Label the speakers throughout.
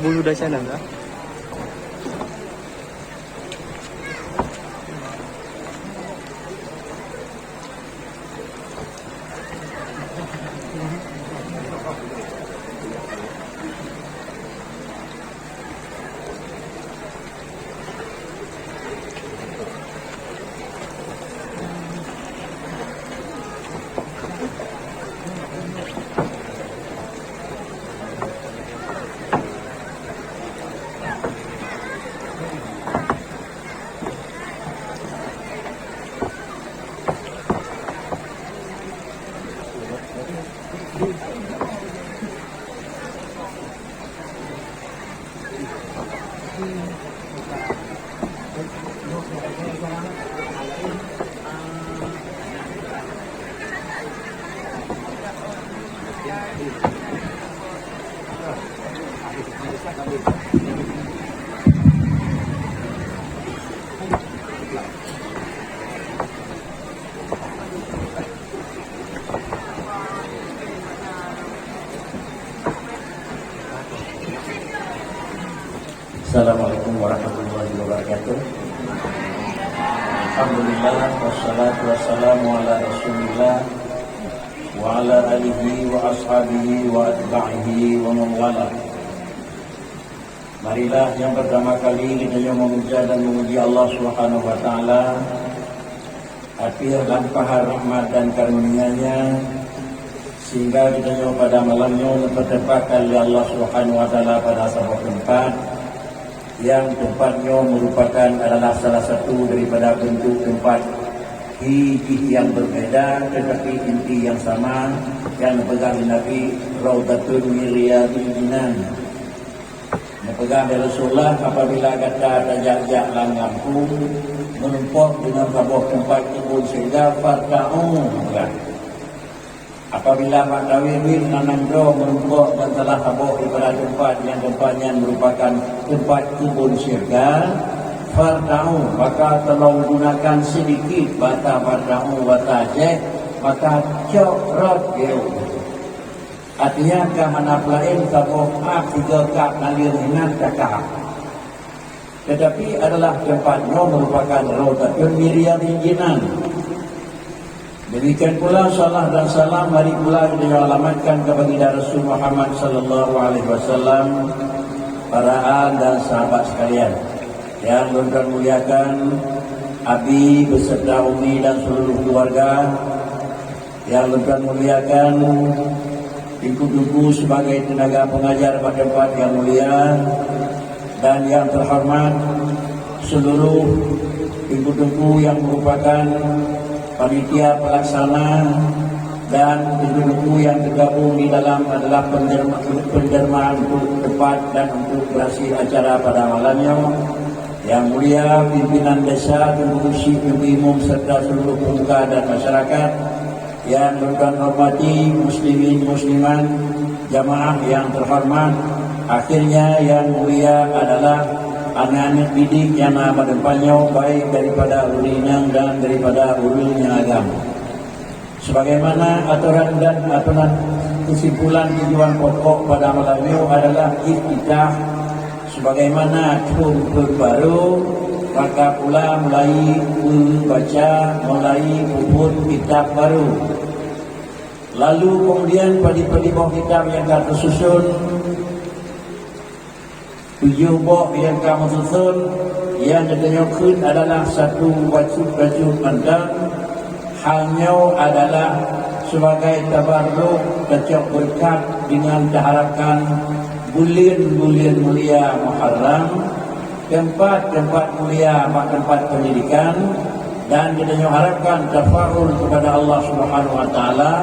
Speaker 1: bulu dah sana tak?
Speaker 2: Assalamualaikum warahmatullahi wabarakatuh. Alhamdulillah wassalatu wassalamu ala Rasulillah wa ala alihi wa ashabihi wa atba'ihi wa man wala. Marilah yang pertama kali kita memuja dan memuji Allah Subhanahu wa taala atas limpahan rahmat dan karunia-Nya, sehingga kita pada malamnya bertempatkan oleh Allah Subhanahu wa taala pada sebuah tempat yang tempatnya merupakan adalah salah satu daripada bentuk tempat hiji yang berbeda tetapi inti yang sama yang dipegang Nabi, Raudatul Riyadil Jinan. Dipegang oleh Rasulullah apabila kata tajak-jak langgamku menumpuk dengan sebuah tempat timbul sehingga farta'u. Apabila Pak Tawil Nanandro menumpuk dan telah tabuh daripada tempat yang tempatnya merupakan tempat kebun syurga, farta'u, maka tolong gunakan sedikit bata farta'u bata je, maka cokrot dia. Artinya kehanap lain tabuh tiga kak nalir minat kakak. Tetapi adalah tempatnya merupakan Raudatul Riyadil Jinan. Demikian pula salah dan salam mari pula kita alamatkan kepada Rasul Muhammad sallallahu alaihi wasallam, para al dan sahabat sekalian yang Tuhan muliakan, Abi beserta Umi dan seluruh keluarga yang Tuhan muliakan, Ibu-ibu sebagai tenaga pengajar pada tempat yang mulia, dan yang terhormat seluruh ibu-ibu yang merupakan panitia pelaksana dan ibu-ibu yang tergabung di dalam adalah penderma untuk tempat dan untuk berhasil acara pada malamnya. Yang mulia pimpinan desa, pengurusi, imam serta seluruh pemuka dan masyarakat yang Tuhan hormati, muslimin musliman, jamaah yang terhormat. Akhirnya yang mulia adalah anak-anak didik yang nama depannya baik daripada ulinang dan daripada ulunnya agama. Sebagaimana aturan dan aturan kesimpulan tujuan pokok pada malam ini adalah iftitah, sebagaimana tahun baru, maka pula mulai membaca, mulai puput kitab baru. Lalu kemudian pada bawah kitab yang akan tersusun 7 bab yang kamu susun, yang ditunjukkan adalah satu wajib mandang, halnya adalah sebagai tabarruk kecok berkat dengan diharapkan bulan-bulan mulia Muharram, tempat-tempat mulia, tempat pendidikan, dan kita harapkan tafarul kepada Allah Subhanahu wa taala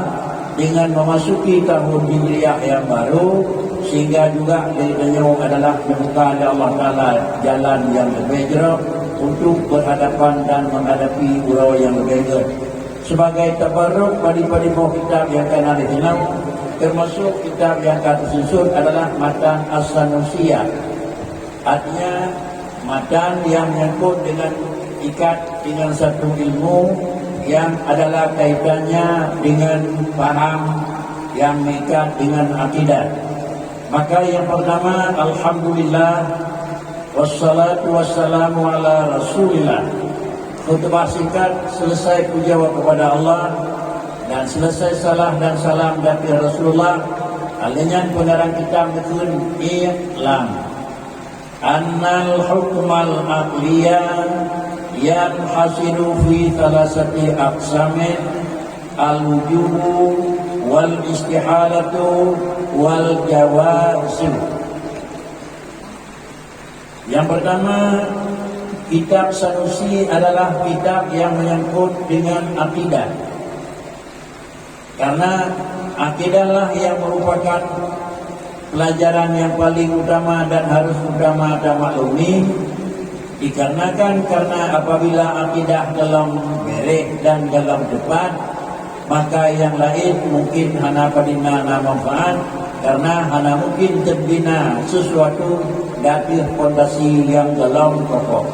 Speaker 2: dengan memasuki tahun Hijriah yang baru, sehingga juga darinya adalah membuka oleh Allah Ta'ala jalan yang berbeza untuk berhadapan dan menghadapi gurau yang berbeza. Sebagai tabarruk pada bawah kitab yang akan ada di dalam, termasuk kitab yang akan tersusun adalah Matan As-Sanusiyah. Artinya matan yang menyangkut dengan ikat dengan satu ilmu yang adalah kaitannya dengan paham yang mengikat dengan akidah. Maka yang pertama, alhamdulillah wassalatu wassalamu ala rasulillah. Khutbah singkat selesai puja kepada Allah dan selesai salah dan salam dari Rasulullah. Alinyan pengarang kita mengatakan i'lam annal hukmal aqliya yanhasilu fi thalathati aqsamin al-wujubu wal istihalatu wal jawazim. Yang pertama, kitab Sanusi adalah kitab yang menyangkut dengan akidah. Karena akidahlah yang merupakan pelajaran yang paling utama dan harus utama dan maklumi. Dikarenakan karena apabila akidah dalam berek dan dalam depan, maka yang lain mungkin hana padina na manfaat, karena hana mungkin terbina sesuatu dari fondasi yang dalam kokoh.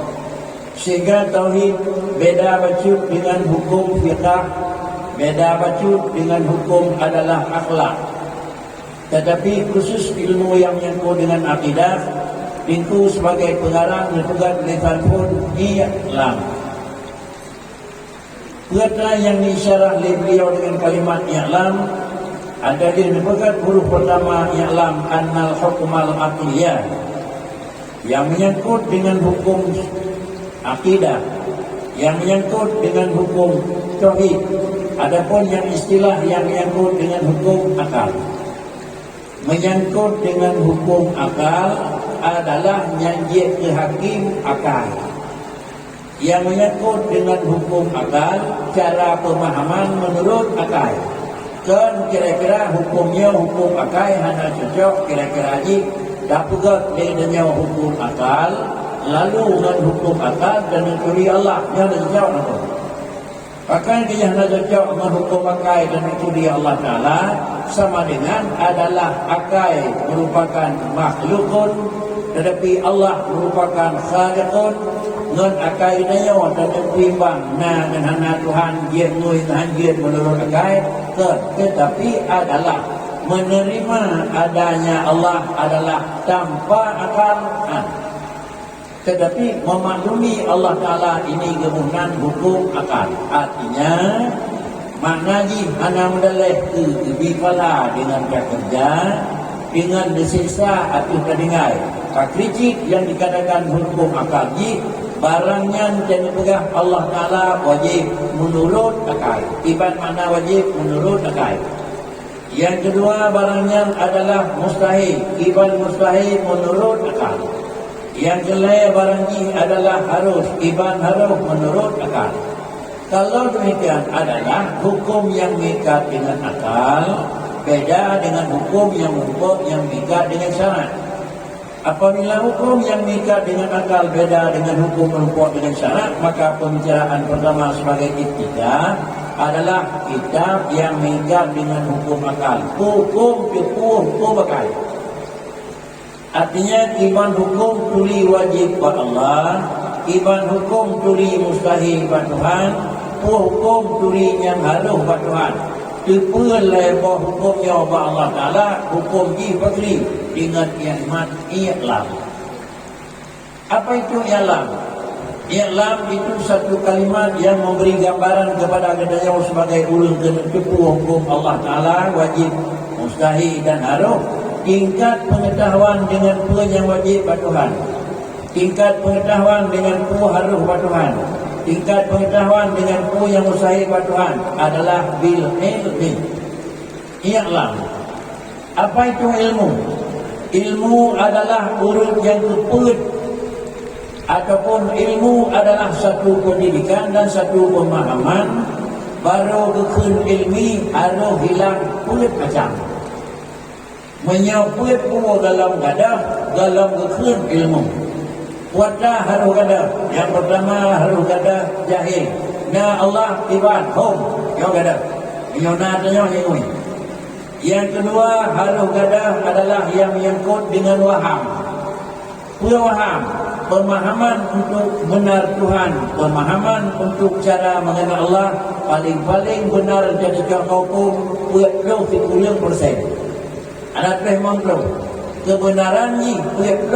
Speaker 2: Sehingga tauhid beda bacuk dengan hukum fiqh, beda bacuk dengan hukum adalah akhlak. Tetapi khusus ilmu yang menyangkut dengan akidah, itu sebagai pengarang dipegang oleh telefon i'lam. Kata yang diisyarah oleh beliau dengan kalimat i'lam, ada dia dipegang huruf pertama i'lam annal hukmal aqliyah, yang menyangkut dengan hukum akidah, yang menyangkut dengan hukum tauhid. Adapun yang istilah yang menyangkut dengan hukum akal. Menyangkut dengan hukum akal adalah nyanjik ke hakim akal. Yang menyangkut dengan hukum akal, cara pemahaman menurut akal. Kan kira-kira hukumnya hukum akal hanya cocok kira-kira aja dapat dengan hukum akal, lalu dengan hukum akal dan mencuri Allah yang dijawab apa? Maka dia hanya cocok dengan hukum akal dan mencuri Allah Ta'ala, sama dengan adalah akal merupakan makhlukun, tetapi Allah merupakan khaliqun. Dengan akal daya dan berimbang dengan hana Tuhan dia ngui Tuhan dia menurut akal, tetapi adalah menerima adanya Allah adalah tanpa akal, tetapi memaklumi Allah Ta'ala ini kemudian hukum akal. Artinya maknanya hana mendalih ke bifala dengan kerja, dengan disiksa atau terdengar kritik yang dikatakan hukum akal ji, barangnya yang dipegang Allah Ta'ala wajib menurut akal. Ibarat mana wajib menurut akal. Yang kedua, barangnya adalah mustahil. Ibarat mustahil menurut akal. Yang kelima, barangnya adalah harus. Ibarat harus menurut akal. Kalau demikian adalah hukum yang mengikat dengan akal beda dengan hukum yang mengikat dengan syarat. Apabila hukum yang mengikat dengan akal beda dengan hukum merupakan dengan syarat, maka pembicaraan pertama sebagai itikad adalah kitab yang mengikat dengan hukum akal. Hukum akal. Artinya iman hukum tuli wajib buat Allah, iman hukum tuli mustahil buat Tuhan, hukum tuli yang harus buat Tuhan. Terpulai bahawa hukumnya buat Allah Ta'ala, hukum ji fakri dengan ikhmat i'lam. Apa itu i'lam? I'lam itu satu kalimat yang memberi gambaran kepada adanya sebagai ulun kementupu hukum Allah Ta'ala, wajib, mustahil dan harus. Tingkat pengetahuan dengan apa yang wajib buat Tuhan, tingkat pengetahuan dengan apa harus buat Tuhan, tingkat pengetahuan dengan apa yang mustahil buat Tuhan adalah bil ilmi. I'lam. Apa itu ilmu? Ilmu adalah urut yang keput, ataupun ilmu adalah satu pendidikan dan satu pemahaman. Baru kekun ilmi harus hilang kulit macam menyaput pun dalam gadah, dalam kekun ilmu. Wadah harus gadah. Yang pertama harus gadah jahil. Na Allah ibad hum yo gadah. Yo na tanya ngui. Yang kedua harus gadah adalah yang menyangkut dengan waham. Waham, pemahaman untuk benar Tuhan, pemahaman untuk cara mengenal Allah paling-paling benar jadi kau hukum 20% Ada teh mampu. kebenaran ni 90%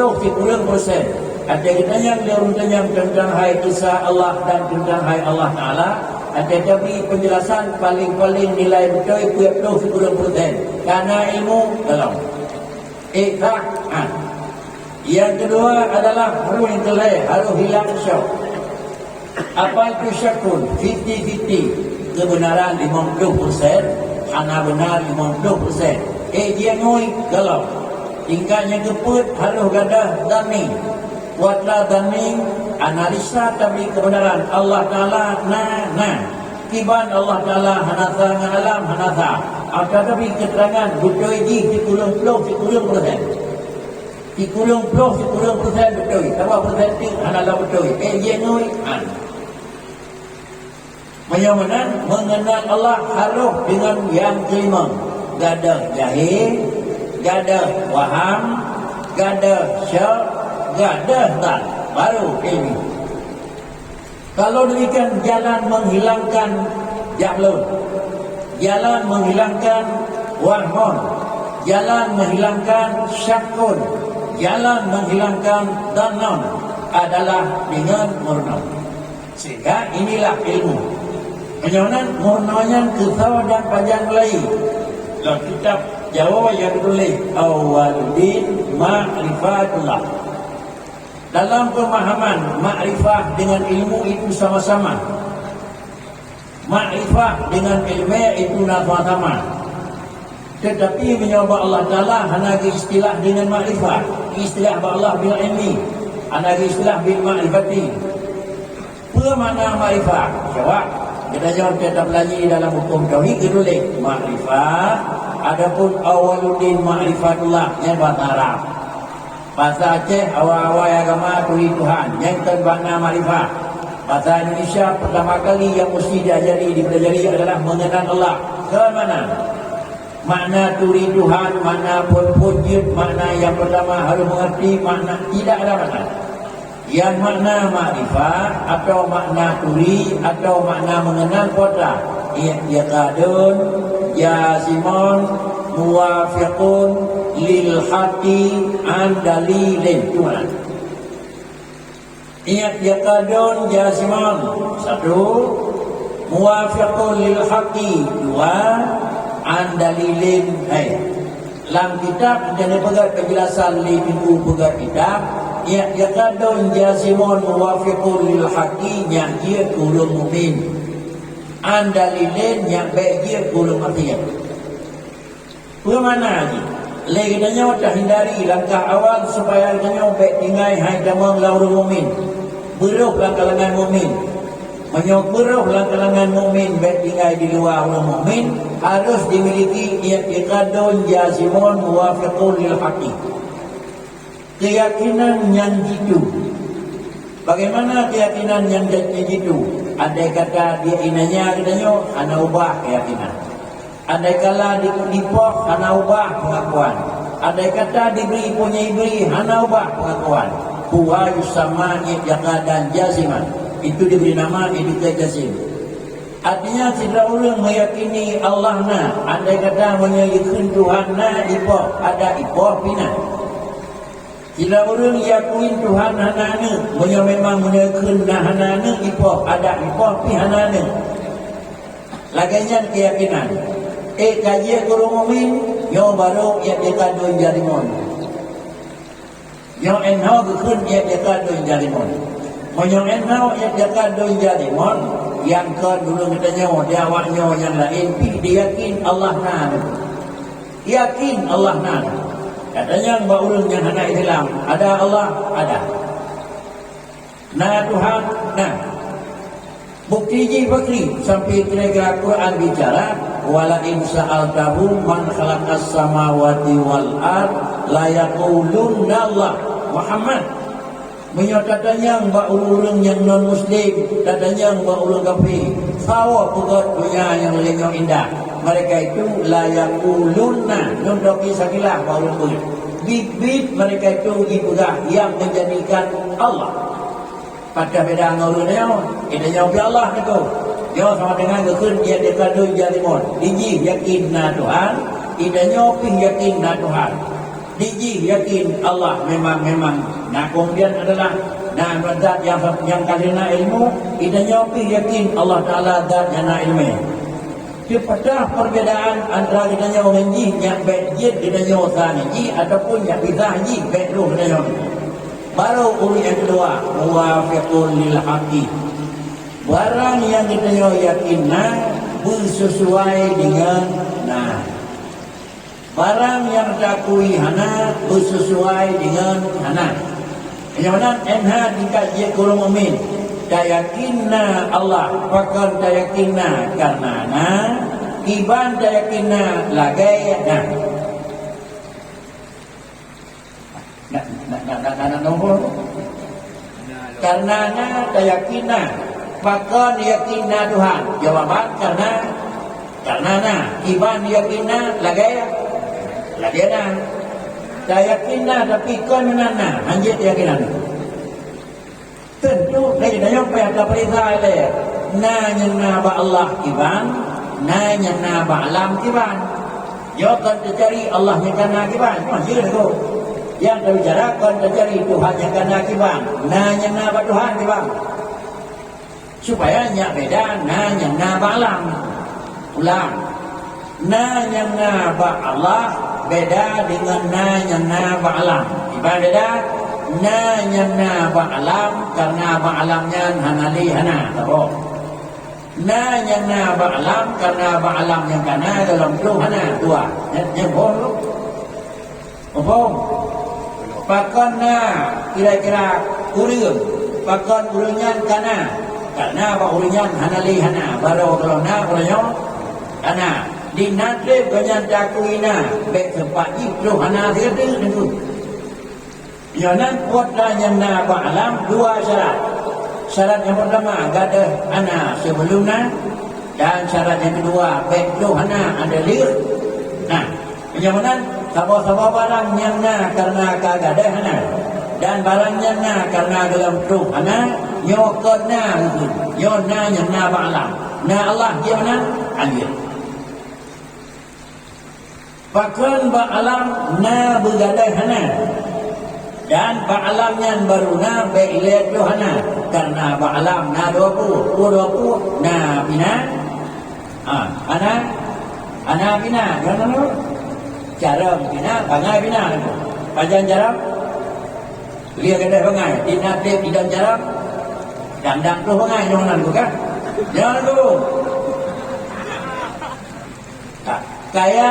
Speaker 2: ada yang tentang hai kisah Allah dan tentang hai Allah Ta'ala. Ada beri penjelasan paling-paling nilai betul 90% karena ilmu dalam Yang kedua adalah harus hilang syak. Apa itu syakun? 50-50. Kebenaran 50%, hana benar 50%. Dia ngui galau. Tingkatnya keput harus gadah daning. Buatlah daning analisa tapi kebenaran Allah Ta'ala kiban Allah Ta'ala hanasa dengan alam hanasa. Tapi keterangan betul ini 30% betul. Berapa persentik adalah betul. Dia ngui Menyamanan mengenal Allah harus dengan yang kelima. Gadah jahil, gadah waham, gadah syak, gadah tak. Baru ini. Kalau demikian jalan menghilangkan jahlun, jalan menghilangkan wahmun, jalan menghilangkan syakun, jalan menghilangkan danon adalah dengan murna. Sehingga inilah ilmu. Menyamanan murnanya kesal dan panjang lain. Dalam kitab Jawa yang ditulis Awwaluddin Ma'rifatullah. Dalam pemahaman makrifah dengan ilmu itu sama-sama. Makrifah dengan ilmu itu sama-sama. Tetapi menyoba Allah Ta'ala hanya istilah dengan makrifah. Istilah Allah bil ilmi. Hanya istilah bil makrifati. Apa makna makrifah? Jawab. Kita jawab tetap lagi dalam hukum tauhid ditulis makrifah. Adapun Awwaluddin Ma'rifatullah yang bahasa Arab. Bahasa Aceh awal-awal agama turi Tuhan yang bermakna makrifah. Bahasa Indonesia pertama kali yang mesti dipelajari adalah mengenal Allah. Ke mana? Makna turi Tuhan, makna wujud, makna yang pertama harus mengerti, makna tidak ada makna. Yang makna makrifah atau makna turi atau makna mengenal kota. Ia kadun, ya simon, muwafiqun lil haqi an dalilin. Cuma ingat yakadun jasiman. Satu, muwafiqun lil haqi. Dua, an dalilin. Dalam kitab jadi pegat penjelasan li minggu pegat kitab. Yakadun jasiman muwafiqun lil haqi yang dia kulun mu'min. An dalilin yang baik dia kulun matian. Bagaimana lagi? Lagi tanya macam hindari langkah awal supaya tanya baik tinggal hai damang lauru mu'min. Beruhlah kalangan mu'min. Menyokberuhlah kalangan mu'min baik tinggal di luar orang mu'min. Harus dimiliki i'tiqadun jazimun muwafiqun lil haqi. Keyakinan yang jitu. Bagaimana keyakinan yang jitu? Andai kata dia inanya katanya ana ubah keyakinan. Andai kala dipok hana ubah pengakuan. Andai kata diberi hana ubah pengakuan. Huwa yusama i'tiqadan jaziman. Itu diberi nama i'tiqad jazim. Artinya tidak orang meyakini Allah na. Andai kata menyayakkan Tuhan na dipok ada ipok pina. Tidak orang yakin Tuhan hana na. Memang menyayakkan hana na ipok ada ipok pi hana na. Laganya keyakinan. Kajian guru mu'min yang baru yang dikandung jarimon. Yang enhau kekun yang dikandung jarimon. Yang enhau yang dikandung jarimon. Yang ke dulu katanya dia awaknya yang lain. Dia yakin Allah na. Yakin Allah na. Katanya mbak ulun yang hana Islam. Ada Allah? Ada. Na Tuhan? Na. Bukti ji bakri sampai kira-kira Quran bicara wala in sa'altahu man khalaqas samawati wal ard la yaqulunna Allah. Muhammad menyatakannya mbak ulun yang non muslim, katanya mbak ulun kafir. Sawa pugat punya yang lenyong indah. Mereka itu la yaqulunna non doki sakilah mbak ulun kulit. Bibit mereka itu ibudah yang menjadikan Allah. Pada beda ngurunnya, ini jawab Allah itu. Dia sama dengan kekun dia dikandung jarimon. Ini yakin na Tuhan, ini nyoping yakin na Tuhan. Diji yakin Allah memang. Nah kemudian adalah zat yang kalina ilmu, idanya pi yakin Allah Taala zat yang ilmu. Kepada perbezaan antara kitanya orang ji yang baik jid kitanya orang ji ataupun yang bizah ji baik lu kitanya. Baru ulu yang kedua, muwafiqun lil haqi. Barang yang kitanya yakin bersesuai dengan barang yang takui hana bersesuai dengan hana. Yang mana enha dikaji kurung umin. Dayakinna Allah pakar dayakinna karena iban dayakinna lagai nombor karena dayakinna pakar yakinna Tuhan. Jawaban karena iban yakinna lagai dayakinna tapi kon menana anjir yakinan tentu dari dayok pada perintah ile nanya ba Allah kiban nanya ba alam kiban yo kan tercari Allah yang kana kiban masih itu yang berbicara kan tercari Tuhan yang kana kiban nanya ba Tuhan kiban supaya nya beda nanya ba alam ulang nanya ba Allah beda dengan nanya ba alam kiban beda nanya ba'alam karena ba'alamnya hanali hana tahu. Nanya ba'alam karena ba'alam yang kana dalam tu hana dua. Yang bohong. Pakana kira-kira urang. Pakan urangnya kana. Karena urangnya hanali hana. Baru kalau kana. Di nadrib ganyan dakuina. Baik sempat itu hana dia tu. Yang kodanya naba alam dua syarat. Syarat yang pertama gadah ana sebelumnya dan syarat yang kedua baik tu ana ada lir. Nah, yang mana sabar-sabar barang yang karena kagadah ana dan barangnya karena dalam tu ana nyokona nyona yang naba alam. Nah Allah dia mana alir. Bahkan ba alam na bergadah ana dan ba'alamnya baruna ba'ilat Yohana karena ba'alam na 20 na bina ana bina jangan cara bina bangai bina panjang cara lihat kedai bangai dinatib tidak cara dandang tu bangai jangan bukan jangan tu kaya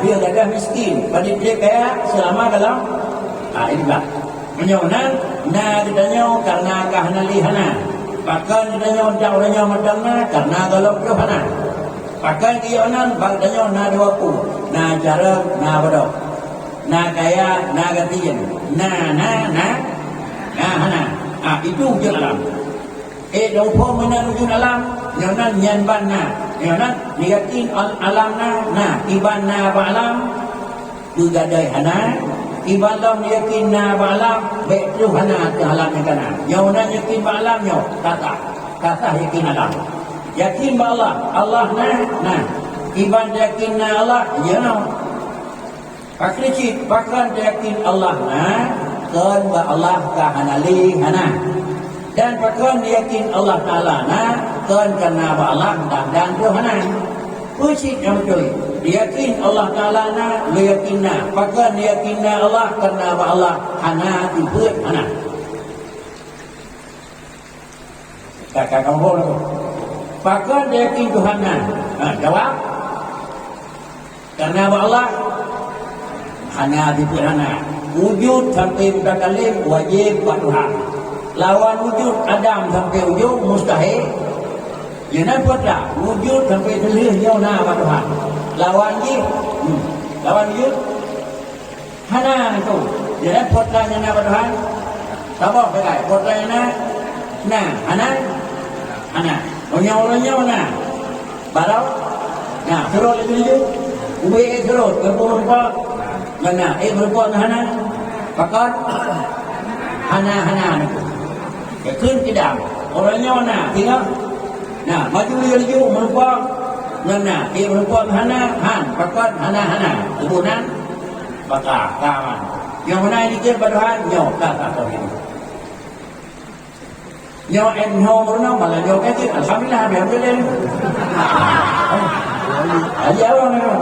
Speaker 2: dia gadah miskin pada dia kaya selama dalam inilah menyonan ditanya karena kahnalihana bahkan ditanya jauhnya madangna karena galak johana bahkan dionan bagdanya 20 cara bodoh kaya gantian hana itu wujud alam dong po wujud alam nyonan nyanban nyonan niyakin alamna iban ba'alam bugadai hana ibadah yakin ba'alam baik tu hana ke alam yang kana yauna yakin ba'alam yo kata yakin alam yakin ba'alam Allah iban yakin Allah ya no pakrici bahkan yakin Allah kan ba Allah ka hanali hana dan bahkan yakin Allah Taala kan karena ba'alam dan tu hana Puji yang betul. Yakin Allah Ta'ala yakinna. Bahkan yakinna Allah karena Allah hana tibut hana. Kakak kamu tu. Bahkan yakin Tuhan jawab. Karena Allah hana tibut hana. Wujud sampai budak kalim wajib buat Tuhan. Lawan wujud Adam sampai wujud mustahil. Yang buatlah wujud sampai terlihnya nama Tuhan. Lawan wujud hana itu. Yang buatlah yang nama Tuhan. Apa bagai buatlah yang hana. Orang-orangnya barau. Serut itu ubi serut berbuat mana berbuat hana. Pakat hana itu. Kekun tidak. Orangnya tinggal. Maju dia merupakan dia merupakan hana pakat hana kemudian Maka kawan yang mana dikir baduhan nyo kata tauhid. Nyo nyo murno malah nyo kecil. Alhamdulillah alhamdulillah. Ada orang itu.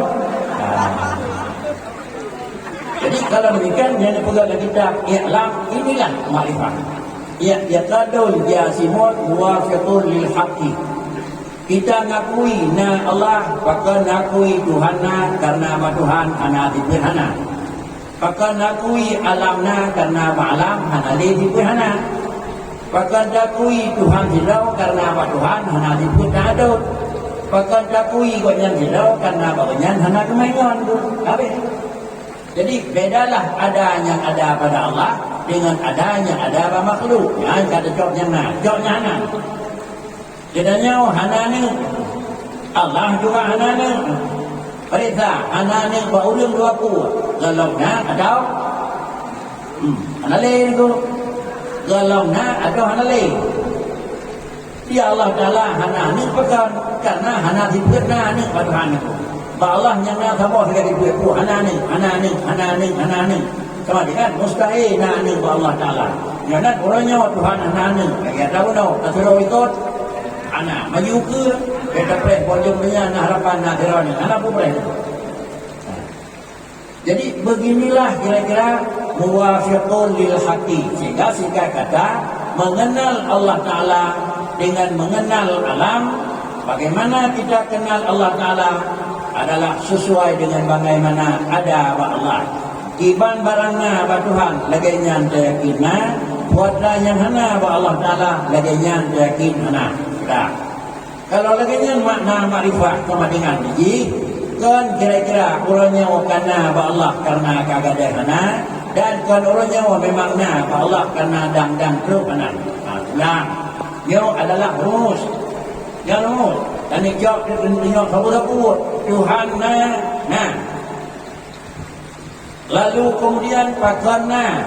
Speaker 2: Jadi kalau demikian yang dipegang kita i'lam inilah makrifat. Yaqadul jasimun muwafiqun lil haqqi. Kita ngakui na Allah, maka ngakui Tuhanna karena Tuhan hana dibihana. Maka ngakui alamna karena alam hana dibihana. Maka ngakui Tuhan hilau karena Tuhan hana dibihana. Maka ngakui gonyan hilau karena gonyan hana kemaingan. Habis. Jadi bedalah ada yang ada pada Allah dengan ada yang ada pada makhluk. Ya, kata jawabnya na. Jedanya hanane Allah juga hanane. Perintah hanane ba ulung dua ku. Galongna ada hanale itu. Galongna ada hanale. Dia Allah Taala hanane pekan karena hana dibutna ne pada itu. Ba Allah yang na sabo sekali ku hanane. Sama dengan mustahil na ne ba Allah Taala. Jangan orangnya Tuhan hanane. Ya tahu no, tasiro ikut anak maju ke beda pre pojoknya nah harapan akhiratnya anak boleh. Jadi beginilah kira-kira muwafiqun lil haqqi, sehingga kata mengenal Allah Taala dengan mengenal alam. Bagaimana kita kenal Allah Taala adalah sesuai dengan bagaimana ada Allah. Iban barangna ba Tuhan laganya yakinna, buatlah yang hana ba Allah Taala laganya yakin hana. Nah, kalau lagi makna makrifat sama dengan ini, kan kira-kira orangnya karena Allah karena kagadahana, dan kan orangnya memangna Allah karena dan kerupanan. Nah, yang adalah rumus, yang rumus. Dan jawab dengan kabut Tuhan nah. Lalu kemudian pakarna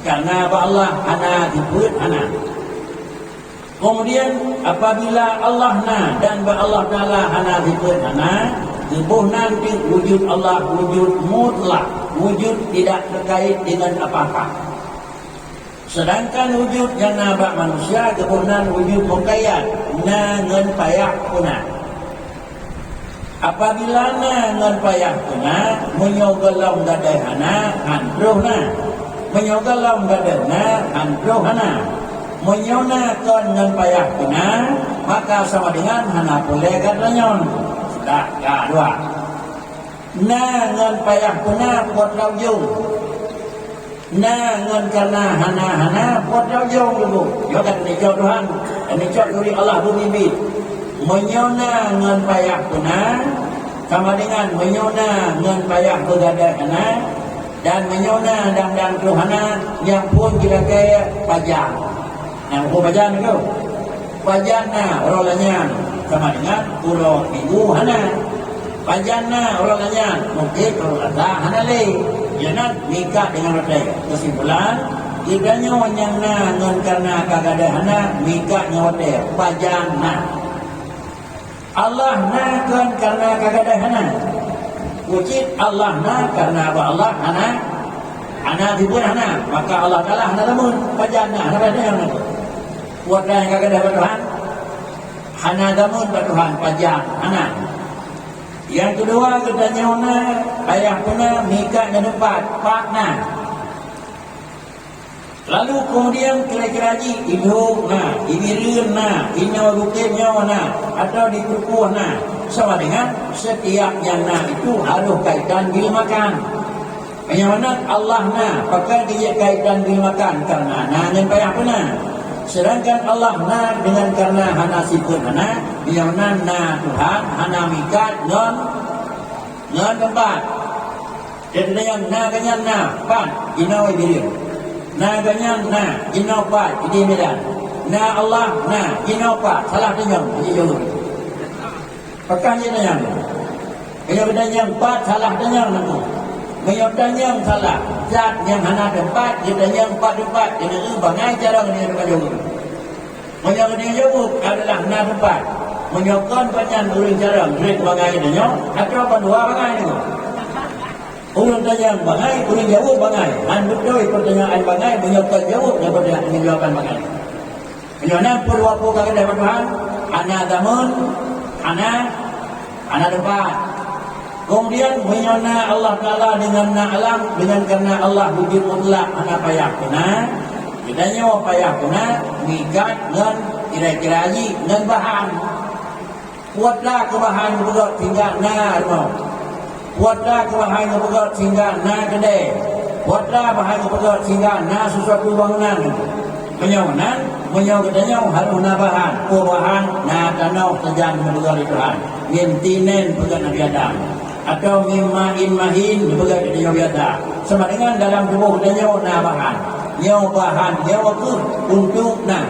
Speaker 2: karena Allah ana dibut ana. Kemudian apabila Allah dan Allah Taala hana zikr hana, tubuh nanti wujud Allah wujud mutlak, wujud tidak terkait dengan apa-apa. Sedangkan wujud yang nabak manusia kebunan wujud mengkayat, ngan payah punah. Apabila ngan payah punah, menyogalong gadai hana, handrohna. Menyogalong gadai hana, handrohna. Menyonakan dengan payah kena, maka sama dengan hana boleh katanya. Sudah, ya dua. Na dengan payah kena buat laujung. Na dengan karena hana buat laujung dulu. Ya kan ini jauh Tuhan, ini jauh dari Allah bumi. Menyona dengan payah kena, sama dengan menyona dengan payah bergadai kena, dan menyona dan Tuhana yang pun kira-kira pajak. Yang aku baca ni kau Pajana orangnya sama dengan pulau minggu hana. Pajana orangnya mungkin kalau ada hana leh. Jangan nikah dengan orang. Kesimpulan idanya yang ngan karena kagada hana nikah nyawa pajana. Allah kan karena kagada hana. Wujud Allah karena Allah hana dibun hana. Maka Allah Taala hana namun pajana hana hana. Buat yang kagak ada Tuhan, hana damun Tuhan pajak anak. Yang kedua katanya ona ayah puna nikah di tempat pakna. Lalu kemudian kira-kira hidup ibirin inyo bukitnya atau di kukuh sama dengan setiap yang itu harus kaitan bil makan. Yang mana Allah pakai dia kaitan bil makan karena yang payah puna. Sedangkan Allah dengan karena hana sifat hana, yang na Tuhan hana mikat ngon tempat. Jadi yang ganyan pan inau ibirin. Ganyan inau pat idi medan. Allah inau pat salah tenyang idi jauh. Pakanya yang yang pat salah tenyang nanti. Menyodanya salah zat yang hana tempat kita yang tempat ini bangai cara ini jauh. Menyodanya jauh adalah hana tempat. Menyokon banyak urang cara duit bangai ini atau pendua bangai ini. Orang tanya bangai, orang jawab bangai. Han betul pertanyaan bangai, beliau terjawab daripada jawaban bangai. Bagaimana perlu apa kata Tuhan? Ana damun, ana depan. Kemudian menyona Allah Taala dengan na alam, dengan karena Allah wujud mutlak ana payah kena. Kita nyawa payah kena mikat dengan kira-kira haji dengan bahan. Buatlah kebahan juga tinggal na mau. Buatlah kebahan juga tinggal na kedai. Buatlah bahan juga tinggal na sesuatu bangunan. Menyaw katanya harus na bahan. Bahan na tanau terjang mendengar Tuhan. Mintinen pegang Nabi Adam. Atau mimmain mahin pegang Nabi Adam. Sama dengan dalam tubuh katanya na bahan. Nyaw bahan, nyaw itu untuk na.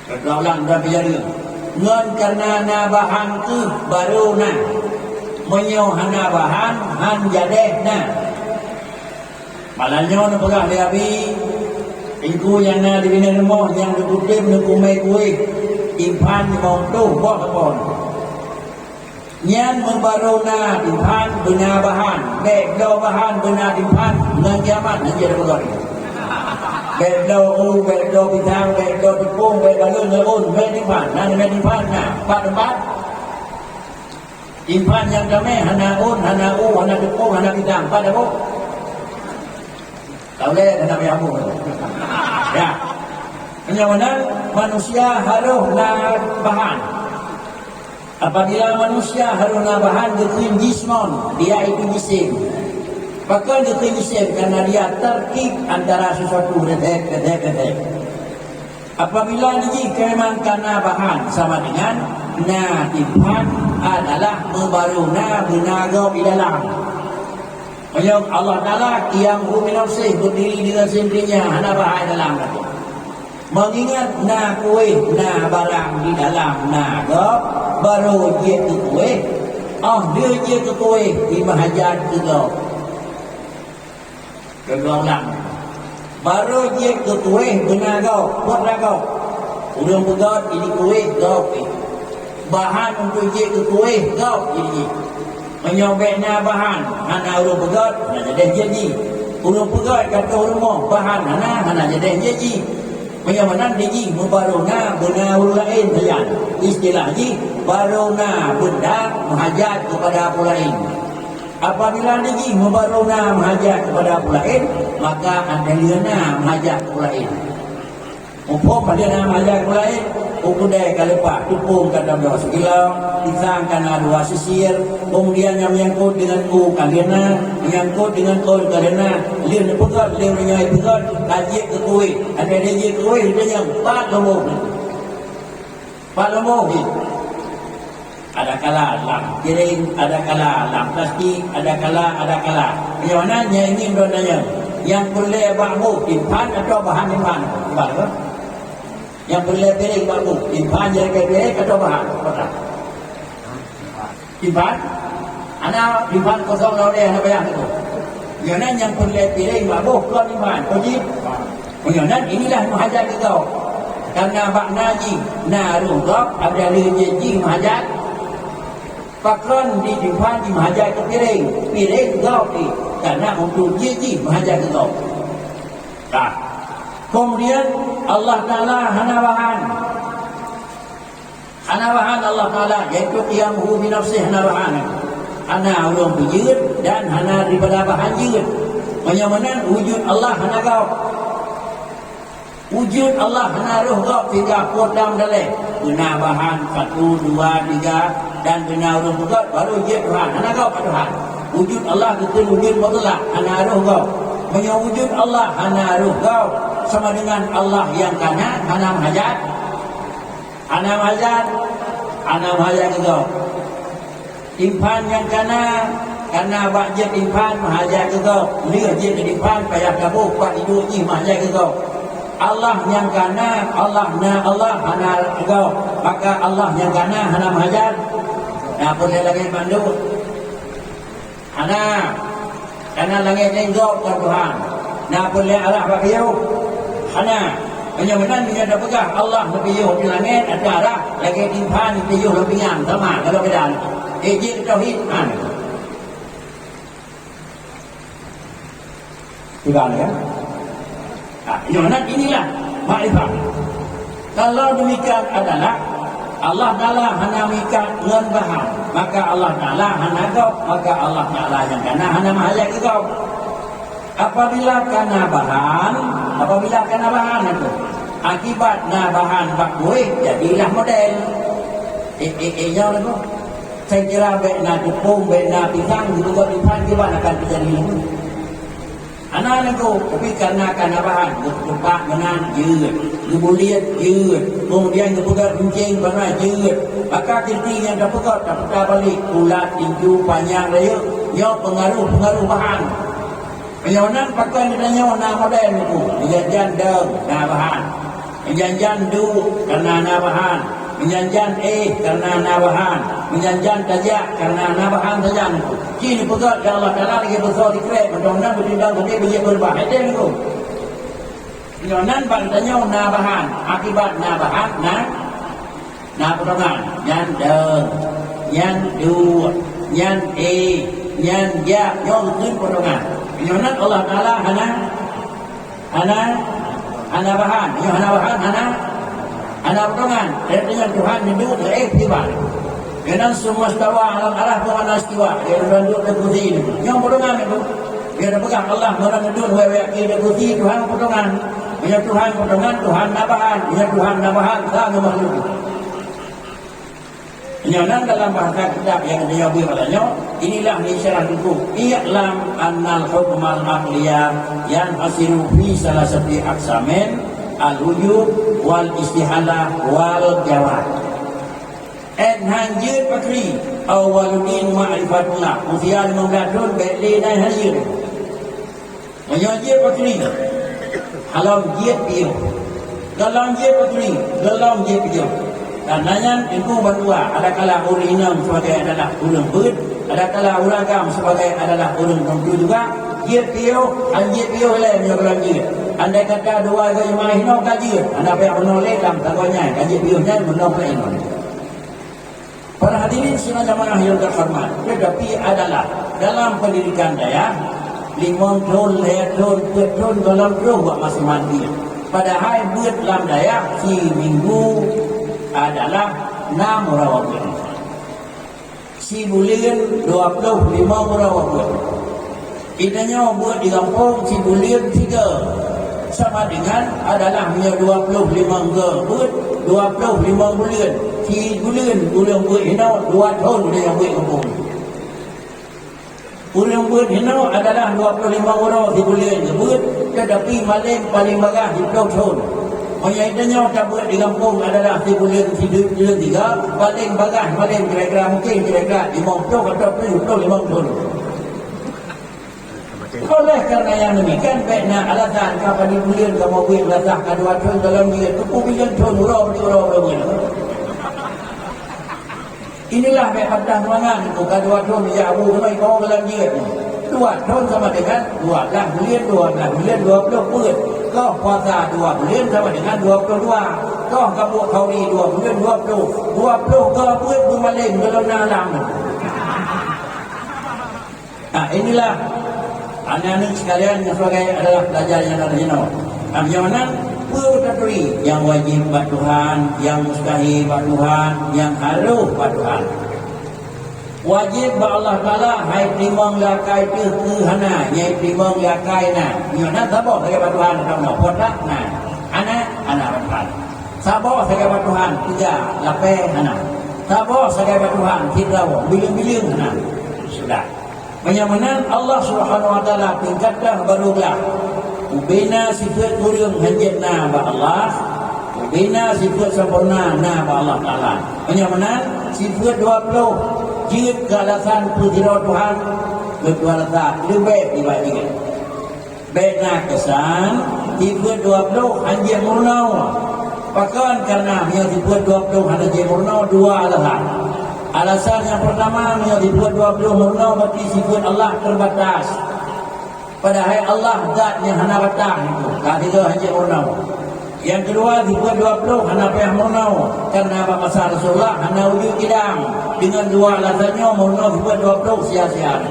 Speaker 2: Kedaulan dan biara. Ngan karena na bahan ke baru na. Menyaw hana bahan, han jadeh na. Malanya na pegang liabi. Iku yang na di bina rumah yang dikutip nukumai kue impan di bawah tu buat apa? Nyan membaru na impan benar bahan, bedau bahan benar impan dengan kiamat nanti ada berlaku. Bedau bintang, bedau tepung, bedau ngelun, bedimpan, nanti bedimpan na, tempat. Impan yang damai hana tepung, hana bintang, pada bu. Tahu leh hana biamu. Ya, kenyamanan manusia harus na bahan. Apabila manusia harus na bahan gekin jismon, dia itu jisim. Bahkan gekin jisim karena dia terkib antara sesuatu redek. Apabila memang karena bahan sama dengan na impan adalah membaru na benaga di dalam. Yang Allah Ta'ala yang ruminafsih berdiri dengan sendirinya hana bahaya dalam itu. Mengingat na kue, na barang di dalam na gop, baru dia ke kue. Dia ke kue di mahajat ke gop. Kedua baru dia ke kue benar gop, buat gop. Udang pegat ini kue gop. Bahan untuk dia ke kue gop ini. Menyobeknya bahan hana urung pegat hana jadi jadi urung pegat kata rumah bahan hana jadi jadi menyamanan jadi membaruna benda urung lain saja istilah ji baruna benda menghajat kepada pula lain. Apabila jadi membaruna menghajat kepada pula lain maka ada liana menghajat pula lain. Umpam pada menghajat pula lain ukudai kalepak tupung kata beliau sekilau pisang karena dua sisir kemudian yang menyangkut dengan ku kalena menyangkut dengan kol kalena lian pegat lian menyai pegat tajik ke kue ada tajik ke kue dia yang 4 lembu ada kala lam kiring ada kala lam plastik ada kala bagaimana yang ingin donanya yang boleh bangun impan atau bahan impan baru yang boleh piring baru impan jadi piring atau bahan apa impan anak impan kosong lalu dia nak bayar itu jangan yang boleh piring baru keluar impan wajib jangan inilah mahajat kita karena bak naji naruh gop ada lejiji mahajat pakron di impan di mahajat ke piring gop ni karena untuk jiji mahajat ke gop kemudian Allah Ta'ala hana bahan Allah Ta'ala iaitu qiyamuhu bi nafsih hana bahan hana ulung berjid dan hana daripada bahan jid menyamanan wujud Allah hana gau wujud Allah hana ruh gau 3 kodam dalai guna bahan 1, 2, 3 dan guna ulung begat baru jid Tuhan hana gau pada Tuhan wujud Allah itu wujud mutlak hana ruh gau menyawujud Allah hana ruh gau sama dengan Allah yang kanan hana mahajat juga impan yang kanan karena bakjat impan mahajat juga dia je ke impan payah kabur pak hidup ni mahajat juga Allah yang kanan Allah hana juga maka Allah yang kanan hana mahajat boleh lagi bandu hana karena langit lenggok ke Tuhan boleh arah bagiau hana menyamanan dia ada pegah Allah lebih di langit ada arah lagi timpan lebih lebih yang sama kalau keadaan ejik tauhid Tiga ya. Inilah makrifat. Kalau demikian adalah Allah Ta'ala hana mikat ngan bahan, maka Allah Ta'ala hana kau, maka Allah Ta'ala yang kana hana mahaya kau. Apabila kana bahan itu akibat na bahan bakui, jadilah model. Jauh itu. Saya kira bena tepung, bena pisang, gitu kau dipan kita akan terjadi. Anak-anak itu, tapi karena bahan, tempat menang,ยืด, kemudianยืด, kemudian kemudian kencing, benarยืด, maka kencing yang dapat balik, ulat, tinju, panjang, raya, nyawa pengaruh bahan. Penyawanan pakai nilainya na model itu, menjanjan deng, na bahan, menjanjan du, karena na bahan, menjanjan karena na bahan, menjanjan tajak, karena na bahan tajak itu. Kini pegat ya Allah Ta'ala lagi besar dikrek, mudah-mudahan bertindak gede bijak berbahaya itu. Penyawanan bantanya na bahan, akibat na bahan, na potongan, nyan deng, nyan du, nyan nyan ja, nyon itu potongan. Penyawanan Allah Ta'ala hana bahan, hana bahan, hana potongan. Dan dengan Tuhan hidup tiba. Kerana semua stawa alam arah bukan istiwa. Dia beranduk dan kursi ini. Yang potongan itu. Dia ada pegang Allah beranduk wewe dan kursi Tuhan potongan. Punya Tuhan potongan, Tuhan nabahan. Punya Tuhan nabahan, tak makhluk. Penyawanan dalam bahasa kitab yang dijawab padanya, inilah isyarat hukum. I'lam annal hukmal aqliyah yang hasilu fi salah satu aksamin al-wujub wal istihalah wal jawab. Hanjir pakri awaludin ma'rifatullah usia 15 tahun beli dan hanjir menyanjir pakri halam jiat piu dalam jiat pakri dalam jiat piu tandanya itu berdua ada kala urinam sebagai adalah urang beut ada kala uragam sebagai adalah urang tentu juga jiat piu hanjir piu lain yang berlanjut andai kata dua gaya mahino kajir anda payah menoleh dalam tagonya kajir piu nya menoleh ini. Para hadirin sidang jamaah yang terhormat, tetapi adalah dalam pendidikan daya 5 tahun, 10 tahun dalam roh buat masing-masing. Padahal buat dalam daya si minggu adalah 6 rawat. Si bulan 25 rawat. Idanya buat di kampung si bulan 3 sama dengan adalah 25 buat 25 bulan. Si bulan buat hinau 2 tahun dia yang buat kampung. Bulan buat hinau adalah 25 orang si bulan buat, tetapi paling bagah 10 tahun. Menyaitanya tak buat di kampung adalah si bulan 3, paling bagah kira-kira mungkin kira-kira 50 atau 50 tahun. Oleh kerana yang demikian, baiknya alasan kapan di bulan kamu buat belasah kedua tahun dalam dia tu bulan tahun orang. Inilah patah semangat itu kedua tahun dia abu sampai kau dalam dia 2 tahun sama dengan 12 bulan 20 bulan. Kau puasa 2 bulan sama dengan 22. Kau kabut kau ni 2 bulan 20 kau buat bermaling dalam alam. Inilah anak-anak sekalian yang sebagai adalah pelajar yang ada jenau. Bagaimana perkaturi yang wajib buat Tuhan, yang mustahil buat Tuhan, yang harus buat Tuhan. Wajib buat Allah Ta'ala hai primong lakai ke hana, nyai primong lakai na. Bagaimana sabar sebagai buat Tuhan kamu potak na. Anak buat Tuhan. Sabar sebagai buat Tuhan 3 lapai hana. Sabar sebagai buat Tuhan 3 biling-biling hana. Sudah. Menyamanan Allah Subhanahu Wa Taala tingkatkan barulah ubina sifat kurang hanjatna ba Allah, ubina sifat sempurna na ba Allah Taala. Menyamanan sifat 20 jid ke alasan putira Tuhan berdua letak lebih dibandingkan. Baiklah kesan sifat 20 hanjat murna. Pakan karena yang sifat 20 hanjat murna 2 alasan. Alasan yang pertama yang dibuat 20 murna berarti sifat Allah terbatas. Padahal Allah zat yang hana batas itu. Ketiga hanya murna. Yang kedua dibuat 20 hana payah murna. Karena apa masa Rasulullah hana wujud kidang. Dengan 2 alasannya murna dibuat 20 sia-sia.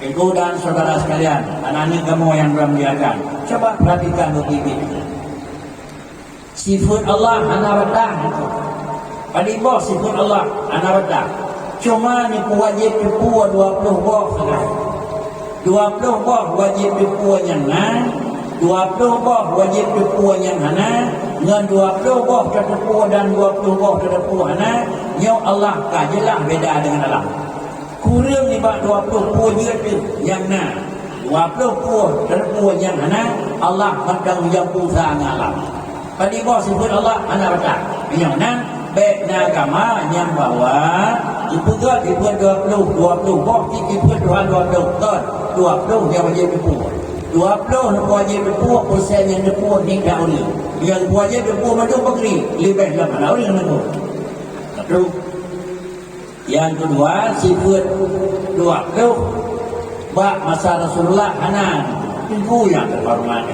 Speaker 2: Ibu dan saudara sekalian, anak-anak kamu yang bermuliakan, coba perhatikan begini. Sifat Allah ana wadah itu. Pada bawah sifat Allah ana wadah. Cuma ni wajib dipuah 20 bawah saja. 20 bawah wajib dipuah yang nan, 20 bawah wajib dipuah yang hana, dengan 20 bawah terpuah dan 20 bawah terpuah hana, nyo Allah kajelah beda dengan Allah. Kurang ni bak 20 puah je yang na. 20 puah terpuah yang hana, Allah mandang yang puasa ngalam. Pada bawah sifat Allah ana wadah. Yang nan baik agama yang bawa dipegat dibuat 20 bawah dibuat 20 ton 20 yang wajib dipuah 20 wajib dipuah persen yang dipuah ni dah boleh yang wajib dipuah madu pekri lebih lama lah orang itu satu. Yang kedua sifat 20 bak masa Rasulullah hanan itu yang terhormat.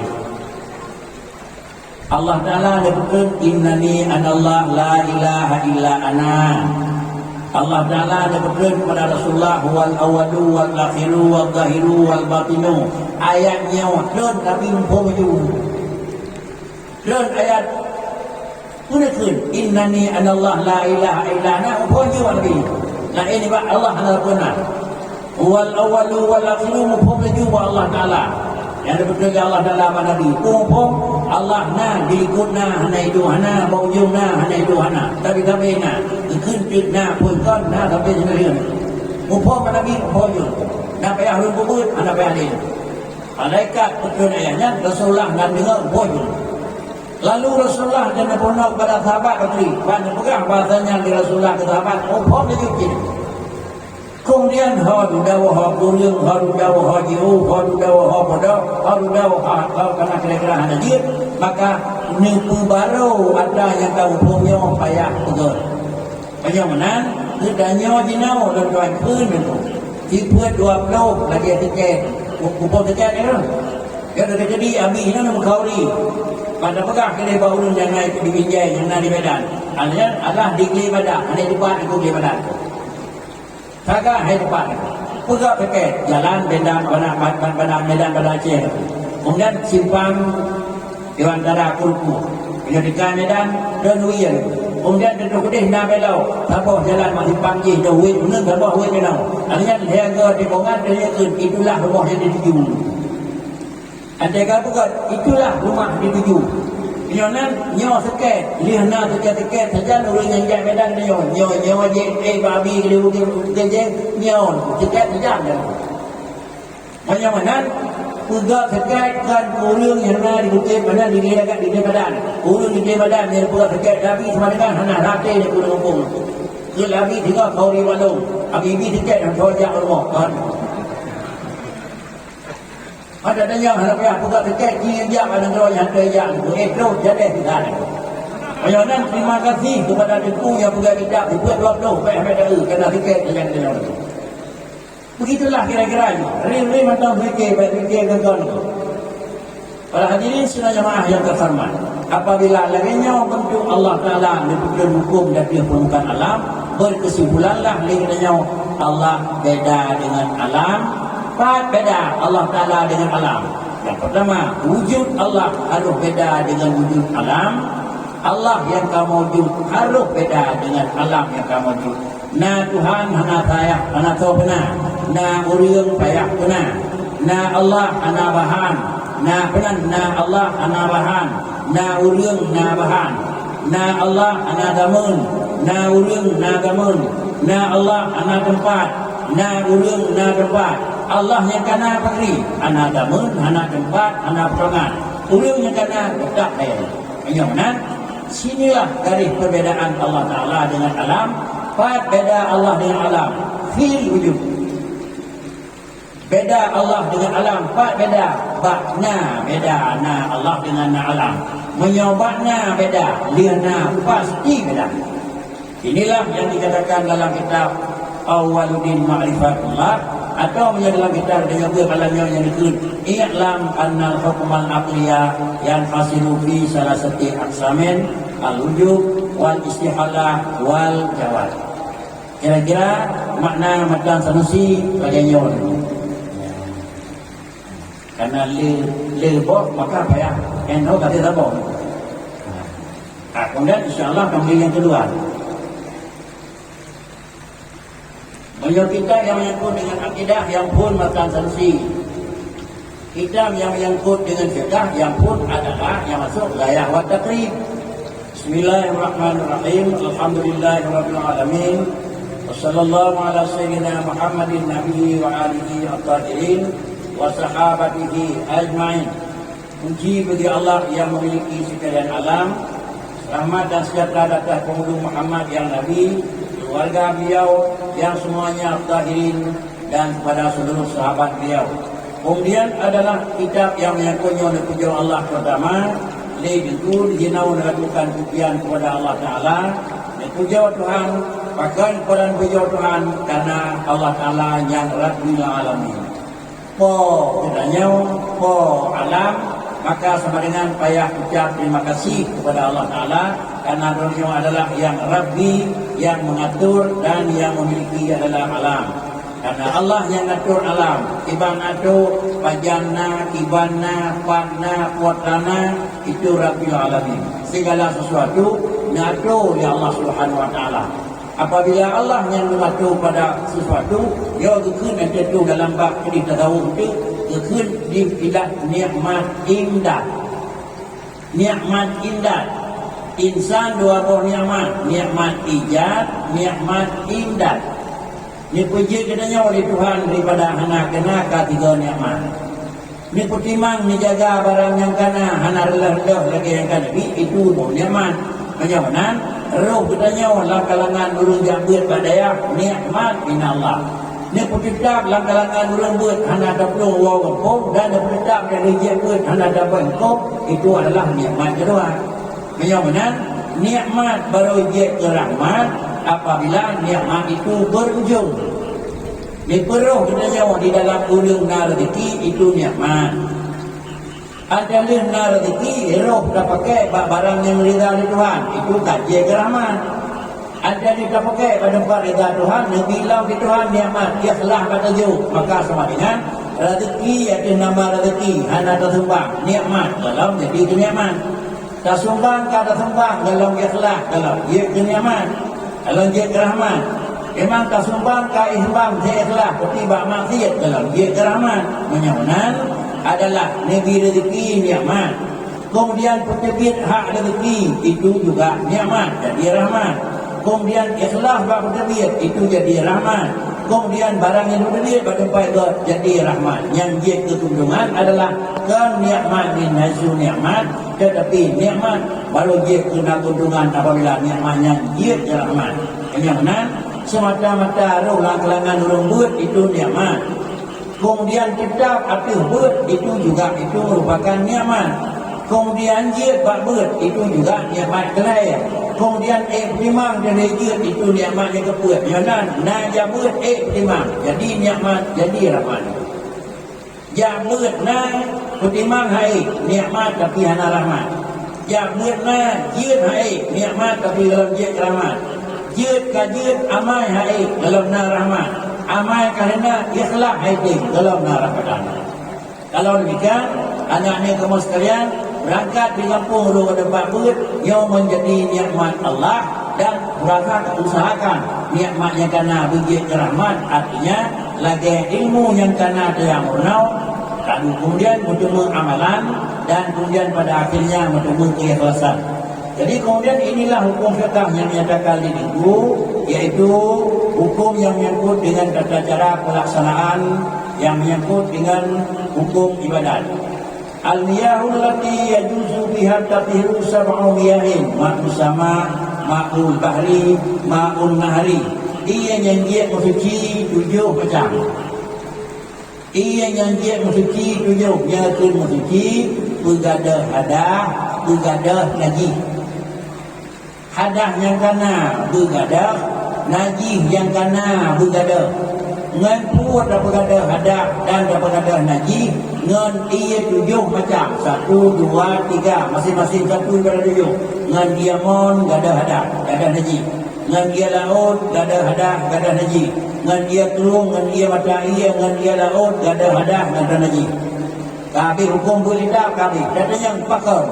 Speaker 2: Allah Ta'ala berkata innani anallah la ilaha illa ana. Allah Ta'ala berkata kepada Rasulullah wal awalu wal akhiru wal zahiru wal batinu. Ayatnya dan kami mempunyai dan ayat gunakan innani anallah la ilaha illa ana mempunyai lagi. Nah ini pak Allah Ta'ala benar wal awalu wal akhiru mempunyai Allah Ta'ala yang berkata Allah Ta'ala pada Nabi kumpul Allah na diikut na hana itu hana baujung na hana itu hana tapi na ikut na pun kan na tapi sendirian kumpul pada Nabi baujung na payah kubur ana payah dia malaikat betul ayatnya Rasulullah dan dengar baujung lalu Rasulullah dan pernah kepada sahabat bateri pada pegang bahasanya di Rasulullah ke sahabat kumpul dia juga kemudian hadu dawa hadulyung hadu dawa hajiu hadu dawa hapada hadu dawa karena kira-kira ada dia maka nipu baru ada yang tahu punya payah betul payah mana kedanya jinau dan tuan pun itu tipe 20 lagi tiket kupon tiket itu ya dah jadi abi ini nama kauri pada pegang kira baulun yang naik di Binjai yang naik di Medan Allah di Kli Badak ada di depan di Kli Badak kagak hai depan pegak pakai jalan Medan Medan pada Aceh kemudian simpang Dewan Tara Kulku pendidikan Medan dan Wiyan kemudian duduk kedih nak belau sabah jalan masih panggi ke Wiyan benar sabah Wiyan belau artinya dia ke dikongan dia ke itulah rumah yang dituju ada kata itulah rumah dituju nyonan nyo seket lihna seket saja orang yang jalan Medan nyo je babi dia je nyo seket saja banyak mana udah seket kan orang yang ada di Bukit mana di dia kat di Medan orang di Medan dia pula seket tapi sama dengan hana rate dia pun ngomong ke lagi tiga kauri walung abibi seket yang sojak rumah kan ada yang harap ya buka tiket dia ada yang yang terus jadi tidak ada. Ayana terima kasih kepada Tuku yang buka tidak dibuat 20 baik kena tiket yang dia. Begitulah kira-kira ini macam fikir gagal. Para hadirin sidang jemaah yang terhormat, apabila laginya bentuk Allah Taala diberikan hukum dan dia permukaan alam, berkesimpulanlah laginya Allah beda dengan alam. Beda Allah Ta'ala dengan alam. Yang pertama, wujud Allah harus beda dengan wujud alam. Allah yang kamu wujud harus beda dengan alam yang kamu wujud. Na Tuhan hana saya, hana tahu benar. Na uriung payah benar. Na Allah hana bahan. Na benar, na Allah hana bahan. Na uriung na bahan. Na Allah hana gamun. Na uriung na gamun. Na Allah hana tempat. Na uriung na tempat. Allah yang kena pekri, anak damun, anak tempat, anak perangan. Ulung yang kena tak bayar. Yang mana? Sinilah garis perbedaan Allah Ta'ala dengan alam. Beda Allah dengan alam. Fil wujud. Beda Allah dengan alam. Beda. Bakna beda. Na Allah dengan na alam. Menyobakna beda. Liana pasti beda. Inilah yang dikatakan dalam kitab Awwaluddin Ma'rifatullah atau dalam kitab dengan kalanya yang dikut i'lam annal hukmal aqliya yang hasilu fi salasati aqsamin al-wujub wal istihalah wal jawaz. Kira-kira makna matan sanusi bagainya Karena lebok maka payah eno kata tabok. Kemudian insyaAllah kembali yang kedua. Beliau kita yang menyangkut dengan akidah yang pun makan sanksi. Kita yang menyangkut dengan fiqh yang pun adalah yang masuk layah wa taqrib. Bismillahirrahmanirrahim. Alhamdulillahirabbil alamin. Wassallallahu ala sayyidina Muhammadin nabiyyi wa alihi at-tahirin wa sahabatihi ajma'in. Puji bagi Allah yang memiliki sekalian alam. Rahmat dan sejahtera atas penghulu Muhammad yang Nabi, keluarga beliau yang semuanya tahirin dan kepada seluruh sahabat beliau. Kemudian adalah kitab yang menyangkutnya oleh pujian Allah pertama, itu dijinau melakukan pujian kepada Allah Ta'ala. Pujian Tuhan, bahkan kepada pujian Tuhan karena Allah Ta'ala yang Rabbil Alamin. Po katanya, po alam, maka sama dengan payah ucap terima kasih kepada Allah Ta'ala karena beliau adalah yang Rabbi, yang mengatur dan yang memiliki adalah alam. Karena Allah yang mengatur alam, iban atur, pajana, ibana, panna, kuatana, itu Rabbil Alamin. Segala sesuatu mengatur oleh Allah Subhanahu Wa Ta'ala. Apabila Allah yang mengatur pada sesuatu, dia kekun nanti itu dalam bab cerita tahu itu kekun dipilah nikmat indah. Nikmat indah. Insan dua buah nikmat, nikmat ijad, nikmat indah. Ini puji katanya oleh Tuhan daripada anak kena ketiga nikmat. Ini putimang menjaga barang yang kena, hana relah-relah lagi yang kena. Itu buah nikmat. Macam mana? Roh katanya dalam kalangan ulun yang buat badaya nikmat minallah. Ni pukitab dalam kalangan ulun buat hana dapur wawapun dan pukitab yang dia buat hana dapur itu adalah nikmat kedua. Macam mana? Nikmat baru dia ke rahmat apabila nikmat itu berujung. Ni peruh katanya di dalam ulung rezeki itu nikmat. Ada lina rezeki, roh dah pakai barang yang rida dari Tuhan. Itu kaji keramat. Ada dia pakai pada tempat rida Tuhan, bilang di Tuhan nikmat, ikhlas kata jauh. Maka sama dengan rezeki, ada nama rezeki, hana tersumbang, nikmat, dalam jadi itu nikmat. Tersumbang kata sumbang, dalam ikhlas, dalam ia ke nikmat, dalam ia kerahmat. Memang tersumbang kata ikhlas, dia ikhlas, ketiba maksiat, dalam ia kerahmat. Menyamunan adalah negeri rezeki nikmat. Kemudian penerbit hak rezeki itu juga nikmat jadi rahmat. Kemudian ikhlas bab penerbit itu jadi rahmat. Kemudian barang yang penerbit pada tempat jadi rahmat. Yang dia ketundungan adalah kenikmat min hasil nikmat, tetapi nikmat baru dia kena tundungan apabila nikmatnya dia rahmat. Yang mana semata-mata roh kalangan orang buat itu nikmat. Kemudian kitab api buat itu juga itu merupakan nikmat. Kemudian jid bak buat itu juga nikmat kelai. Kemudian primang dan jid itu nikmat yang kebuat. Jangan na buat primang jadi nikmat jadi rahmat. Ya buat na primang hai nikmat tapi hana rahmat. Ya buat na jid hai nikmat tapi dalam jid rahmat. Jid ka jid amai hai dalam na rahmat. Amal kerana ikhlas hadir dalam neraka. Kalau demikian, anak-anak kamu sekalian berangkat di kampung roh tempat buat yang menjadi nikmat Allah dan berangkat usahakan nikmat yang kena bagi rahmat, artinya lagi ilmu yang kena yang murnau, lalu kemudian bertemu amalan dan kemudian pada akhirnya bertemu keikhlasan. Jadi kemudian inilah hukum fiqh yang menyatakan di minggu, yaitu hukum yang menyangkut dengan tata cara pelaksanaan yang menyangkut dengan hukum ibadat. Al-miyahul lati yajuzu biha tahiru sab'u miyahin, ma'u sama, ma'ul bahri, ma'ul nahri. Ia yang dia mensuci 7 macam. Ia yang dia mensuci 7, iaitu mensuci bergadah hadah, bergadah najis. Hadah yang kena bergadah, najis yang kena bergadah. Ngan puat dah bergadah hadah dan dah bergadah najis. Ngan ia 7 macam. 1, 2, 3. Masing-masing 1 daripada 7. Ngan dia mon gadah hadah, gadah najis. Ngan dia laut gadah hadah, gadah najis. Ngan dia telung, ngan dia mata ia, ngan dia laut gadah hadah, gadah najis. Kami hukum boleh tak kami. Dan yang pakar.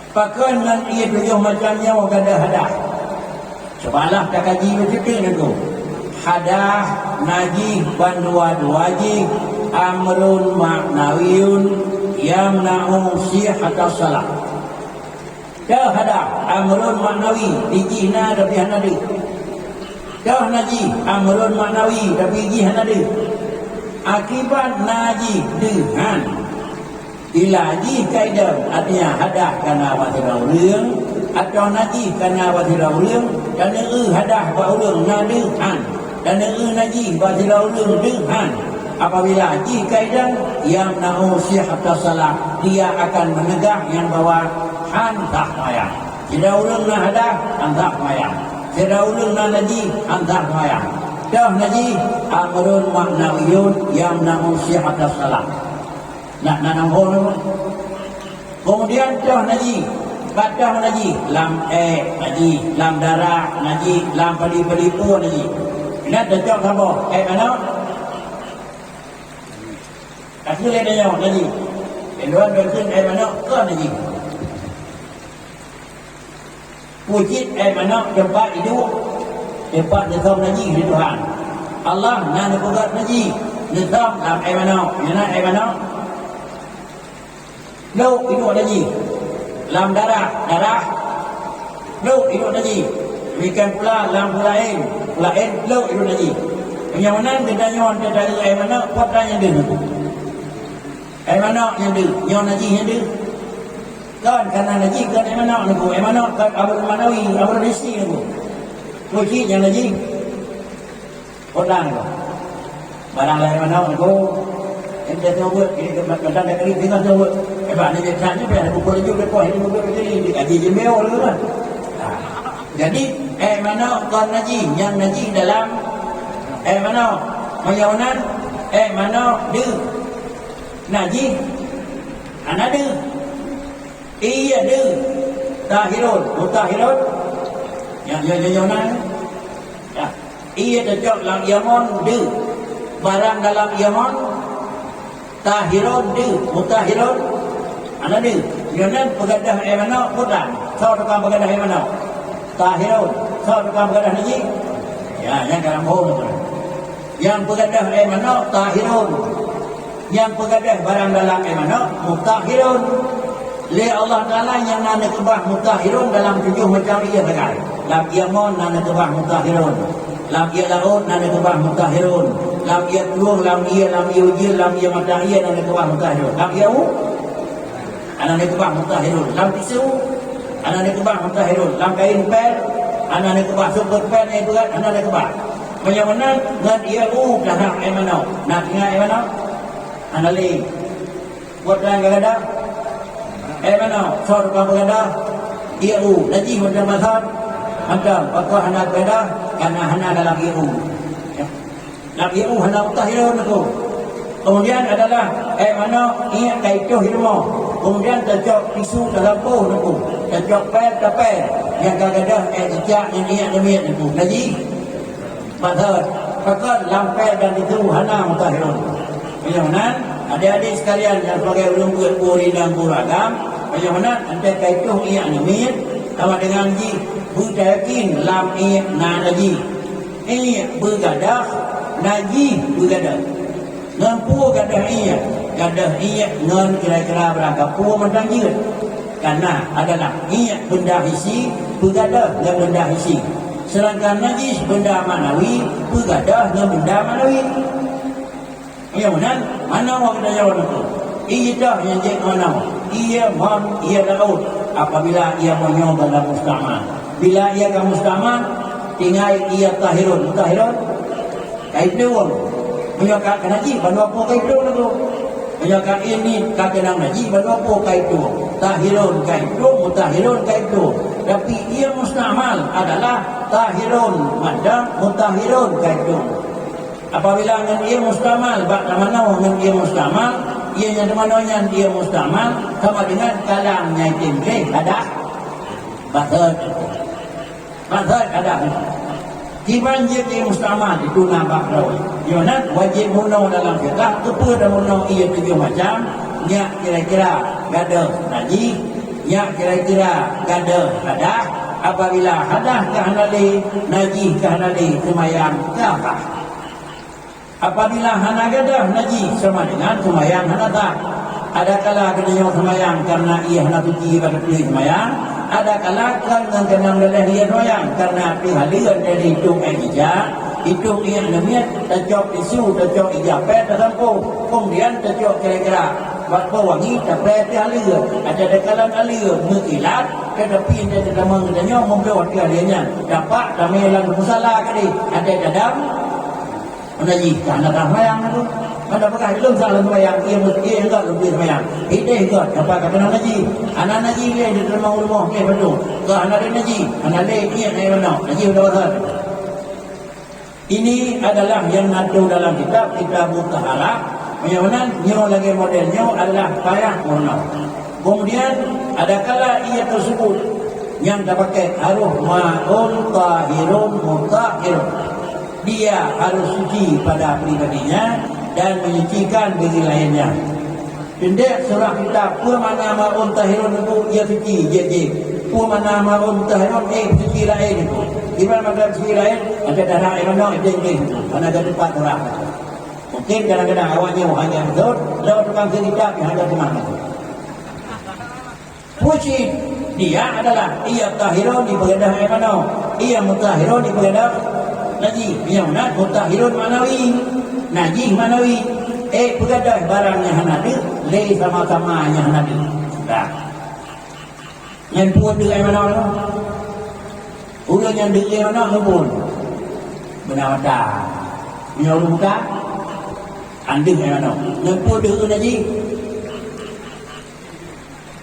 Speaker 2: Pakar dengan ia 7 macamnya orang ada hadah. Cobalah tak kaji bercerita itu. Hadah, najih, banduad wajib, amrun maknawiyun, yamna'u sihhatas salat. Dah hadah, amrun maknawi, dijihna tapi hanadi. Dah najih, amrun maknawi tapi jihna. Akibat najih dengan ilaji kaidam artinya hadah kerana watirau รื่องatau najih kerana watirau รื่องdan hadah wa รื่องnadihan dan najih watirau รื่องdengan apabila haji kaidam yang na'u sihhatas salat dia akan menegak yang bawa hantah mayang tidak รื่องna hadah hantah mayang tidak รื่องna najih hantah mayang dah najih amrun maknawiyun yang na'u sihhatas salat. Nak nombor. Kemudian dah najih, badah najih, lam najih, lam darah najih, lam padi-padi pun najih. Nak cocok apa? Mana? Asal dia jawab najih. Kedua dosen mana? Ke najih. Wujud mana? Tempat itu tempat nizam najih di Tuhan. Allah nak buat najih. Nizam lam mana? Mana? Đâu itu najih. Lam darah đâu itu najih. Demikian pula lam lain đâu itu najih. Yang mana kita nyon dari mana putra yang dia. Mana yang dia, nyon najih yang dia. Kan karena najih kan mana niku, mana kan abul manawi, abul risi niku. Wujud yang najih. Putra niku. Barang lain mana niku. Ente tahu ini kadang-kadang dari dengan tahu bạn này chẳng biết là một con chú cái coi một cái gì cả gì mèo nữa mà. Jadi mana kon najih yang najih dalam mana mayawanan mana du najih anak du iya du tahirun mutahirun yang mayawanan iya cocok dalam yaman du barang dalam yaman tahirun du mutahirun anak ni, jangan pegadah mana putra, so tukang pegadah mana, tahirun, so tukang pegadah najih, ya yang dalam home tu, yang pegadah mana tahirun, yang pegadah barang dalam mana mutahirun, le Allah Taala yang nana kebah mutahirun dalam 7 macam ia berkait, lam yaman nana kebah mutahirun, lam ia laut nana kebah mutahirun, lam ia tuang, lam ia ujil, lam ia mata ia nana kebah mutahirun, lam ia anak ni kebah mutahirun lam tisu anak ni kebah mutahirun lam kain pel anak ni kebah super pel ni berat anak ni kebah macam mana dengan ia dalam mana nak ingat mana anak ni buat dalam gada mana sor kau gada ia najih macam mazhab macam pakah anak gada karena anak dalam ia dalam ia anak mutahirun tu. Kemudian adalah mana ia kaitu ilmu. Kemudian terjok tisu dalam poh itu, terjok pel yang kadang-kadang sejak yang ia demikian itu. Jadi, pada pakai lampel dan itu hana mutahirun. Bagaimana? Adik-adik sekalian yang sebagai ulun puri dan beragam, bagaimana anda kaitu ia demikian sama dengan ji beryakin lam ia na naji. Ia bergadah naji bergadah. Ngampu gadah ia ngan kira-kira berangkat pua mentang je karena adalah ia benda hisi bergadah dengan benda hisi sedangkan najis benda manawi bergadah dengan benda manawi yang mana orang kita jawab itu ia dah yang jadi mana ia laut apabila ia menyoba dalam mustaman bila ia ke mustaman tinggal ia tahirun kait dewan menyokak najis bantu apa kait dewan itu menyokak ini kata nama najis bantu apa kait dewan tahirun kait dewan mutahirun kait dewan tapi ia mustamal adalah tahirun madam mutahirun kait dewan apabila dengan ia mustamal bak mana dengan ia mustamal ia yang mana dia mustamal sama dengan kalamnya timke ada batal ada Dibanjir di mustamal itu nampak rawi. Yonat wajib muno dalam fiqh kepada dan muno ia 7 macam. Nya kira-kira gada najis, nya kira-kira gada hadah. Apabila hadah kehanali, najis kehanali semayang kafah. Apabila hana gada najis sama dengan semayang hana tak. Adakala kena semayang karena ia hana suci pada pilih semayang. Adakala kena lelah ia semayang karena pihalian dari hitung ijah. Hitung ia namanya tercok isu, tercok ijapet, tersampung. Kemudian tercok kira-kira waktu wangi, terpilih pihalian. Adakala alir mengilat, tetapi dia tidak mengenanya membuat kehaliannya. Dapat damai lalu musalah kali. Ada dadam, najis karena tak semayang itu. Ada pakai belum salah semayang, ia enggak lebih semayang. Itu enggak, dapat kena najis. Anak najis dia di dalam rumah, betul. Kalau anak dia najis, anak dia ia mana? Najis sudah besar. Ini adalah yang ada dalam kitab Mutahharah. Bagaimana nyo lagi modelnya adalah payah mono. Kemudian adakala ia tersebut yang dipakai harus ma'un tahirun mutahhirun. Dia harus suci pada pribadinya dan menyucikan diri lainnya. Pendek surah kita apa mana ma'un tahirun itu ia suci je. Apa mana ma'un tahirun suci lain itu. Di mana ada suci lain ada darah yang mana itu mana ada tempat orang. Mungkin kadang-kadang awaknya hanya betul, lalu tukang kitab yang ada di mana. Puji dia adalah ia tahirun di bagian yang mana? Ia mutahhirun di bagian najis. Yang mana mutahhirun manawi, najis manawi. Bagian barang yang hanadi, lei sama-sama yang hanadi. Dah. Yang pun di mana? Ulang yang di mana pun benar dah. Yang buka anding yang mana? Yang pun di najis.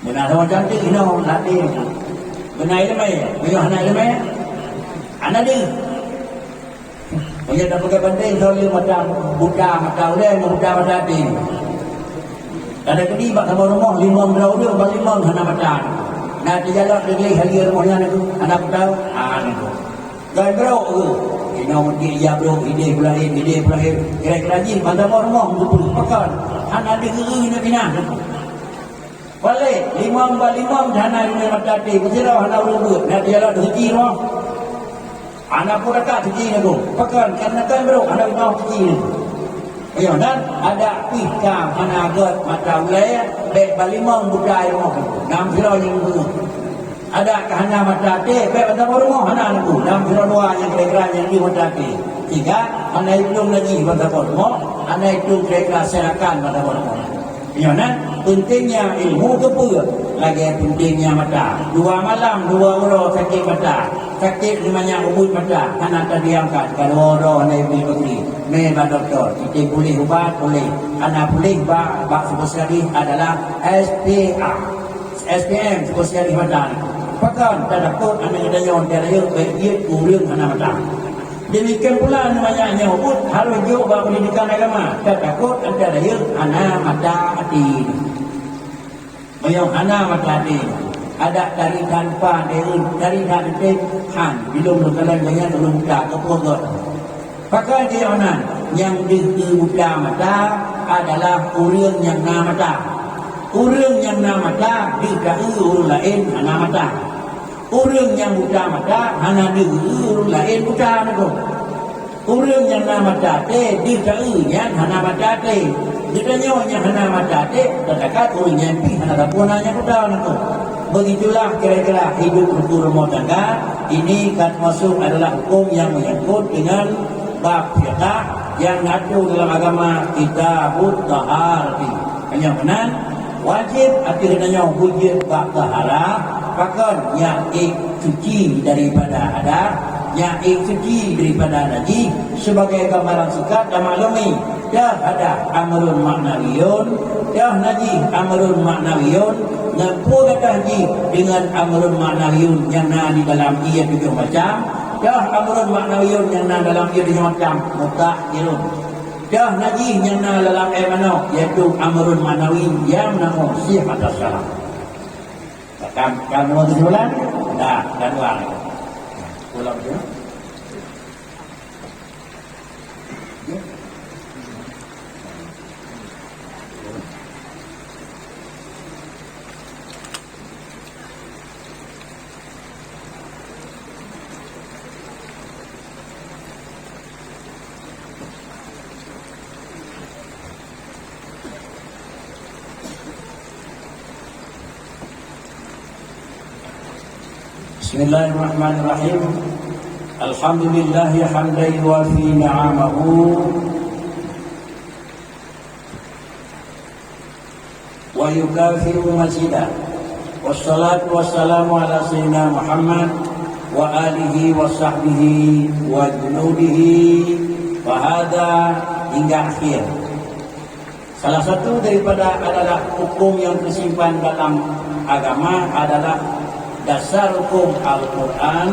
Speaker 2: Benar sama cantik ini latih. Benar ini mai, benar anak ini mai. Anak dia. Dia dah pakai bantai soalnya macam buta mata dia, buta mata dia. Ada kini bak sama rumah 5 berau dia, bak 5 hana mata. Nah di jalan dia hari rumahnya itu anak tahu, itu. Dan berau ini mungkin dia bro, ide pulahin. Kira-kira ni pada rumah untuk pakai. Anak dia ini bina. Boleh, limam dana ini matati, berjirah anak urut, dan dia lah suci roh. Anak pun dekat suci ni tu, pakai karena kan bro, anak tahu suci ni. Ya, dan ada pihak mana agak mata wilayah, baik balimam budaya rumah tu, dalam sirah yang tu. Ada kahana matati, baik pada rumah anak tu, dalam sirah luar yang kira-kira yang di matati. Tiga, anak itu lagi pada rumah, anak itu kira-kira serakan pada rumah. Ya, pentingnya ilmu kepala lagi pentingnya mata. 2 malam 2 orang sakit mata. Sakit namanya ubud mata. Karena tadi angkat kalau orang naik beli memang doktor. Kita boleh ubat boleh. Anak boleh bak spesialis adalah SPM spesialis mata. Pakan tak dapat anak dayon terayuk baik urang anak mata. Demikian pula namanya nyahut harus juga pendidikan agama. Tak takut ada daya anak mata hati. Mayang anak mata hati. Ada dari tanpa dari hati han belum berjalan dengan belum buka kepogot. Pakai dia anak yang dibuka mata adalah urang yang nama mata. Urang yang nama mata dikai urang lain anak mata. Orang yang buta mata hana dulu lain buta itu. Orang yang nama mata te dikainya hana mata te. Ditanya yang hana mata te terdekat orang yang pi hana tapunanya buta itu. Begitulah kira-kira hidup rumah tangga. Ini kan masuk adalah hukum yang menyangkut dengan bab fiqh yang ada dalam agama kita Mutahharah. Hanya benar wajib akhirnya wujud bab taharah. Bahkan yang suci daripada hadas, yang suci daripada najis sebagai gambaran sikat dan maklumi dah ada amrun maknawiyun, dah najis amrun maknawiyun, dan pun ada haji dengan amrun maknawiyun yang ada di dalam ia 7 macam, dah amrun maknawiyun yang ada dalam ia 7 macam mutahhirun. Dah najis yang ada dalam mana iaitu amrun maknawi yang nama sifat as-salam. Kamu mau sebulan? Dah, dan ulang. Pulang je. Bismillahirrahmanirrahim. Alhamdulillahi hamdan yuwafi ni'amahu wa yukafi'u mazidah. Wassalatu wassalamu ala sayyidina Muhammad wa alihi wa sahbihi wa junudihi wa hadha hingga akhir. Salah satu daripada adalah hukum yang tersimpan dalam agama adalah dasar hukum Al-Quran.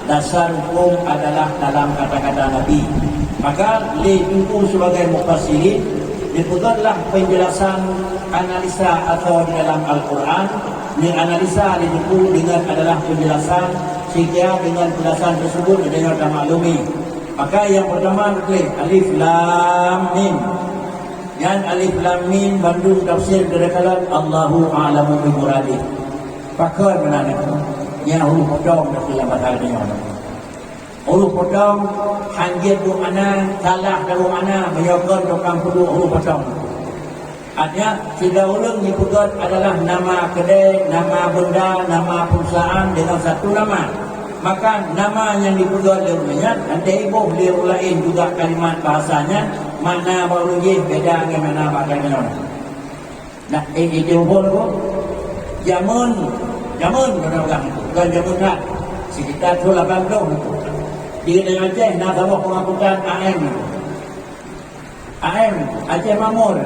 Speaker 2: Dasar hukum adalah dalam kata-kata Nabi. Maka itu sebagai mufassirin dipeganglah penjelasan analisa atau di dalam Al-Quran. Ini analisa itu dengan adalah penjelasan sehingga dengan penjelasan tersebut dengan kita maklumi. Maka yang pertama alif lam mim. Yang alif lam mim bandung tafsir derekalan Allahu a'lamu bi muradih. Pakar benar itu. Yang huruf potong dalam bahasa Arabnya. Huruf potong hanjit du mana, salah du mana, menyokong dokang kudu huruf potong. Artinya tiga ulung dipegat adalah nama kedai, nama benda, nama perusahaan dengan satu nama. Maka nama yang dipegat dia nanti ibu dia lain juga kalimat bahasanya mana baru je beda dengan mana bahasanya. Nah itu boleh jamun orang-orang itu bukan jamunan sekitar 18 tahun itu di Aceh nak tahu pengangkutan AM Aceh Mamur.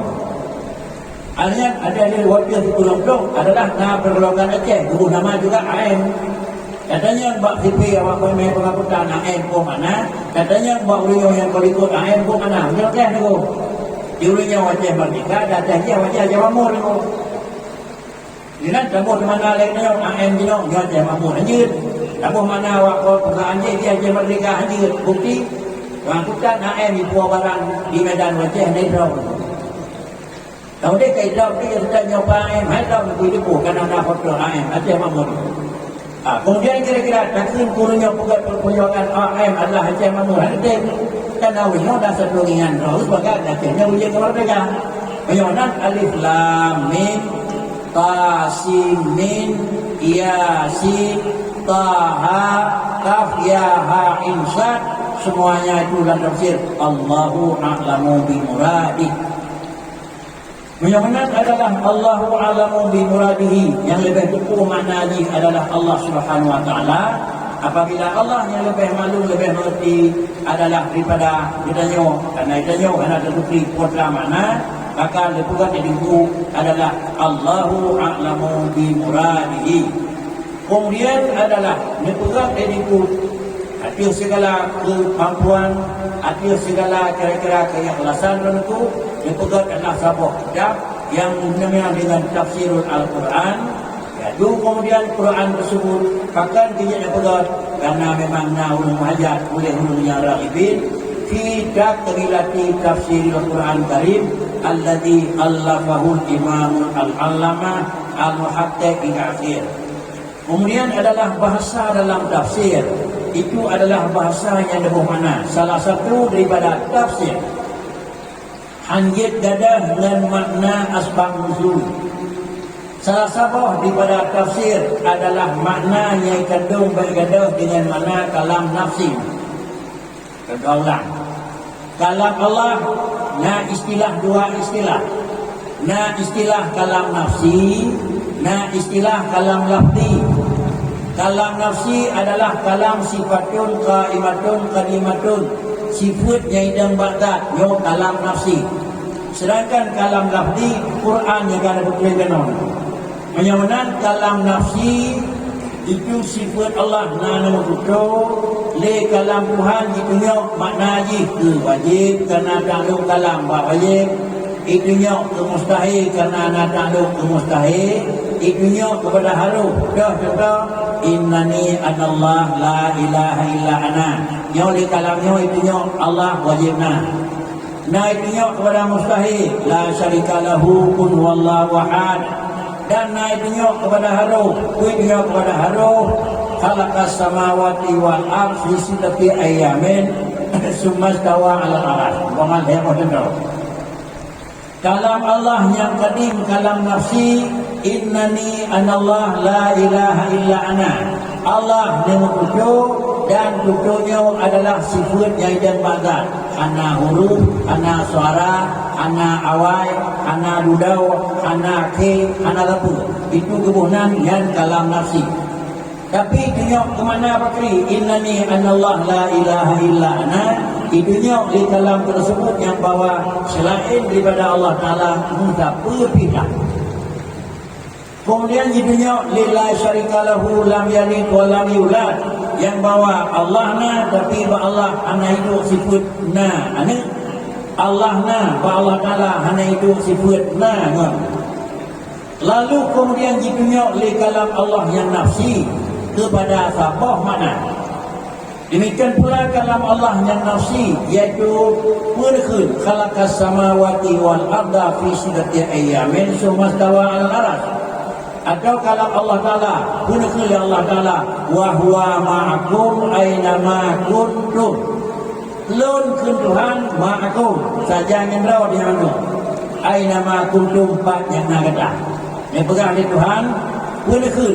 Speaker 2: Artinya ada wakil di Pulau Dong adalah nama perlogan Aceh, dulu nama juga AM. Katanya Mbak Fifi awak pemain pengangkutan AM pun mana, katanya Mbak Uriyo yang berikut AM pun mana, Aceh tu di Uriyo Aceh Merdeka, datangnya Aceh Mamur tu. Jadi tabuh di mana lainnya AM dia Aceh Mamur anjir. Tabuh mana awak perusahaan dia Aceh Merdeka anjir. Bukti pengangkutan AM di Pulau Barang di Medan Aceh Nedra. Tahu dia kaidah dia sudah nyoba AM, ada lebih debu karena nak foto AM Aceh Mamur. Kemudian kira-kira takkan kurungnya perjuangan AM adalah Aceh Mamur. Ada kan awalnya dah sedungan terus bagai akhirnya ujian kemerdekaan. Penyonan alif lam mim ta sin min yasin taha kaf ya ha insad, semuanya itu dalam tafsir Allahu a'lamu bi muradih. Yang benar adalah Allahu a'lamu bi muradihi, yang lebih tepat maknanya adalah Allah Subhanahu wa taala. Apabila Allah yang lebih maklum, lebih mengerti adalah daripada ditanya karena terbukti putra mana, maka lepukan itu adalah Allahu a'lamu bi muradihi. Kemudian adalah lepukan itu arti segala kemampuan, arti segala kira-kira keikhlasan itu lepukan adalah sabuk yang namanya dengan tafsirul Al-Quran. Yaitu kemudian Quran tersebut bahkan tidak lepukan karena memang naul muhajat oleh ulumnya raghibin fi taqrilati tafsir Al-Quran Karim alladhi allafahu al-imam al-allama al-muhaqqiq ila akhir. Kemudian adalah bahasa dalam tafsir itu adalah bahasa yang lebih mana. Salah satu daripada tafsir hanjit dadah dengan makna asbab nuzul. Salah satu daripada tafsir adalah makna yang kandung bergadah dengan makna kalam nafsi. Kedaulah kalam Allah, na istilah dua istilah. Na istilah kalam nafsi, na istilah kalam lafzi. Kalam nafsi adalah kalam sifatun qaimatun qadimatun, sifat yang idang bakat yo kalam nafsi. Sedangkan kalam lafzi Quran yang ada berkaitan menyamakan kalam nafsi itu sifat Allah nana betul le kalam Tuhan itunya makna ke wajib karena takluk kalam wajib, itunya ke mustahil karena nak takluk ke mustahil, itunya kepada haruf dah contoh innani anallah la ilaha illa ana nyo le kalamnya itunya Allah wajibna. Nah itunya kepada mustahil la syarikalahu kun wallahu ahad. Dan naiknya kepada haruf, kuitnya kepada haruf, khalaqas samawati wal ardh fi sittati ayyamin summa istawa 'alal 'arsy. Paman dia model. Kalam Allah yang kadim, kalam nafsi, innani anallah la ilaha illa ana. Allah dengan cucu dan cucunya adalah sifat yang dan bazat. Ana huruf, ana suara, ana awai, ana dudau, ana ke, ana lapu. Itu kebunan yang kalam nafsi. Tapi tengok ke mana Bakri? Innani anallah la ilaha illa ana. Itunya di kalam tersebut yang bahawa selain daripada Allah Ta'ala tak berpindah. Kemudian itunya lillahi syarikalahu lam yalid wa lam yulad, yang bahawa Allah na tapi Allah hanya hidup sifat na ana. Allah na Allah Ta'ala hanya hidup sifat na. Lalu kemudian itunya li kalam Allah yang nafsi kepada sabah mana. Demikian pula kalam Allah yang nafsi, iaitu berkhul khalaqas samawati wal arda fi sittati ayyamin tsumma stawa 'alal 'arsy. Atau kalam Allah Ta'ala, berkhul Allah Ta'ala, wa huwa ma'akum aina ma kuntum. Lun kun Tuhan ma'akum, saja ngendau di mana. Aina ma kuntum pat yang nagata. Yang pegang di Tuhan, berkhul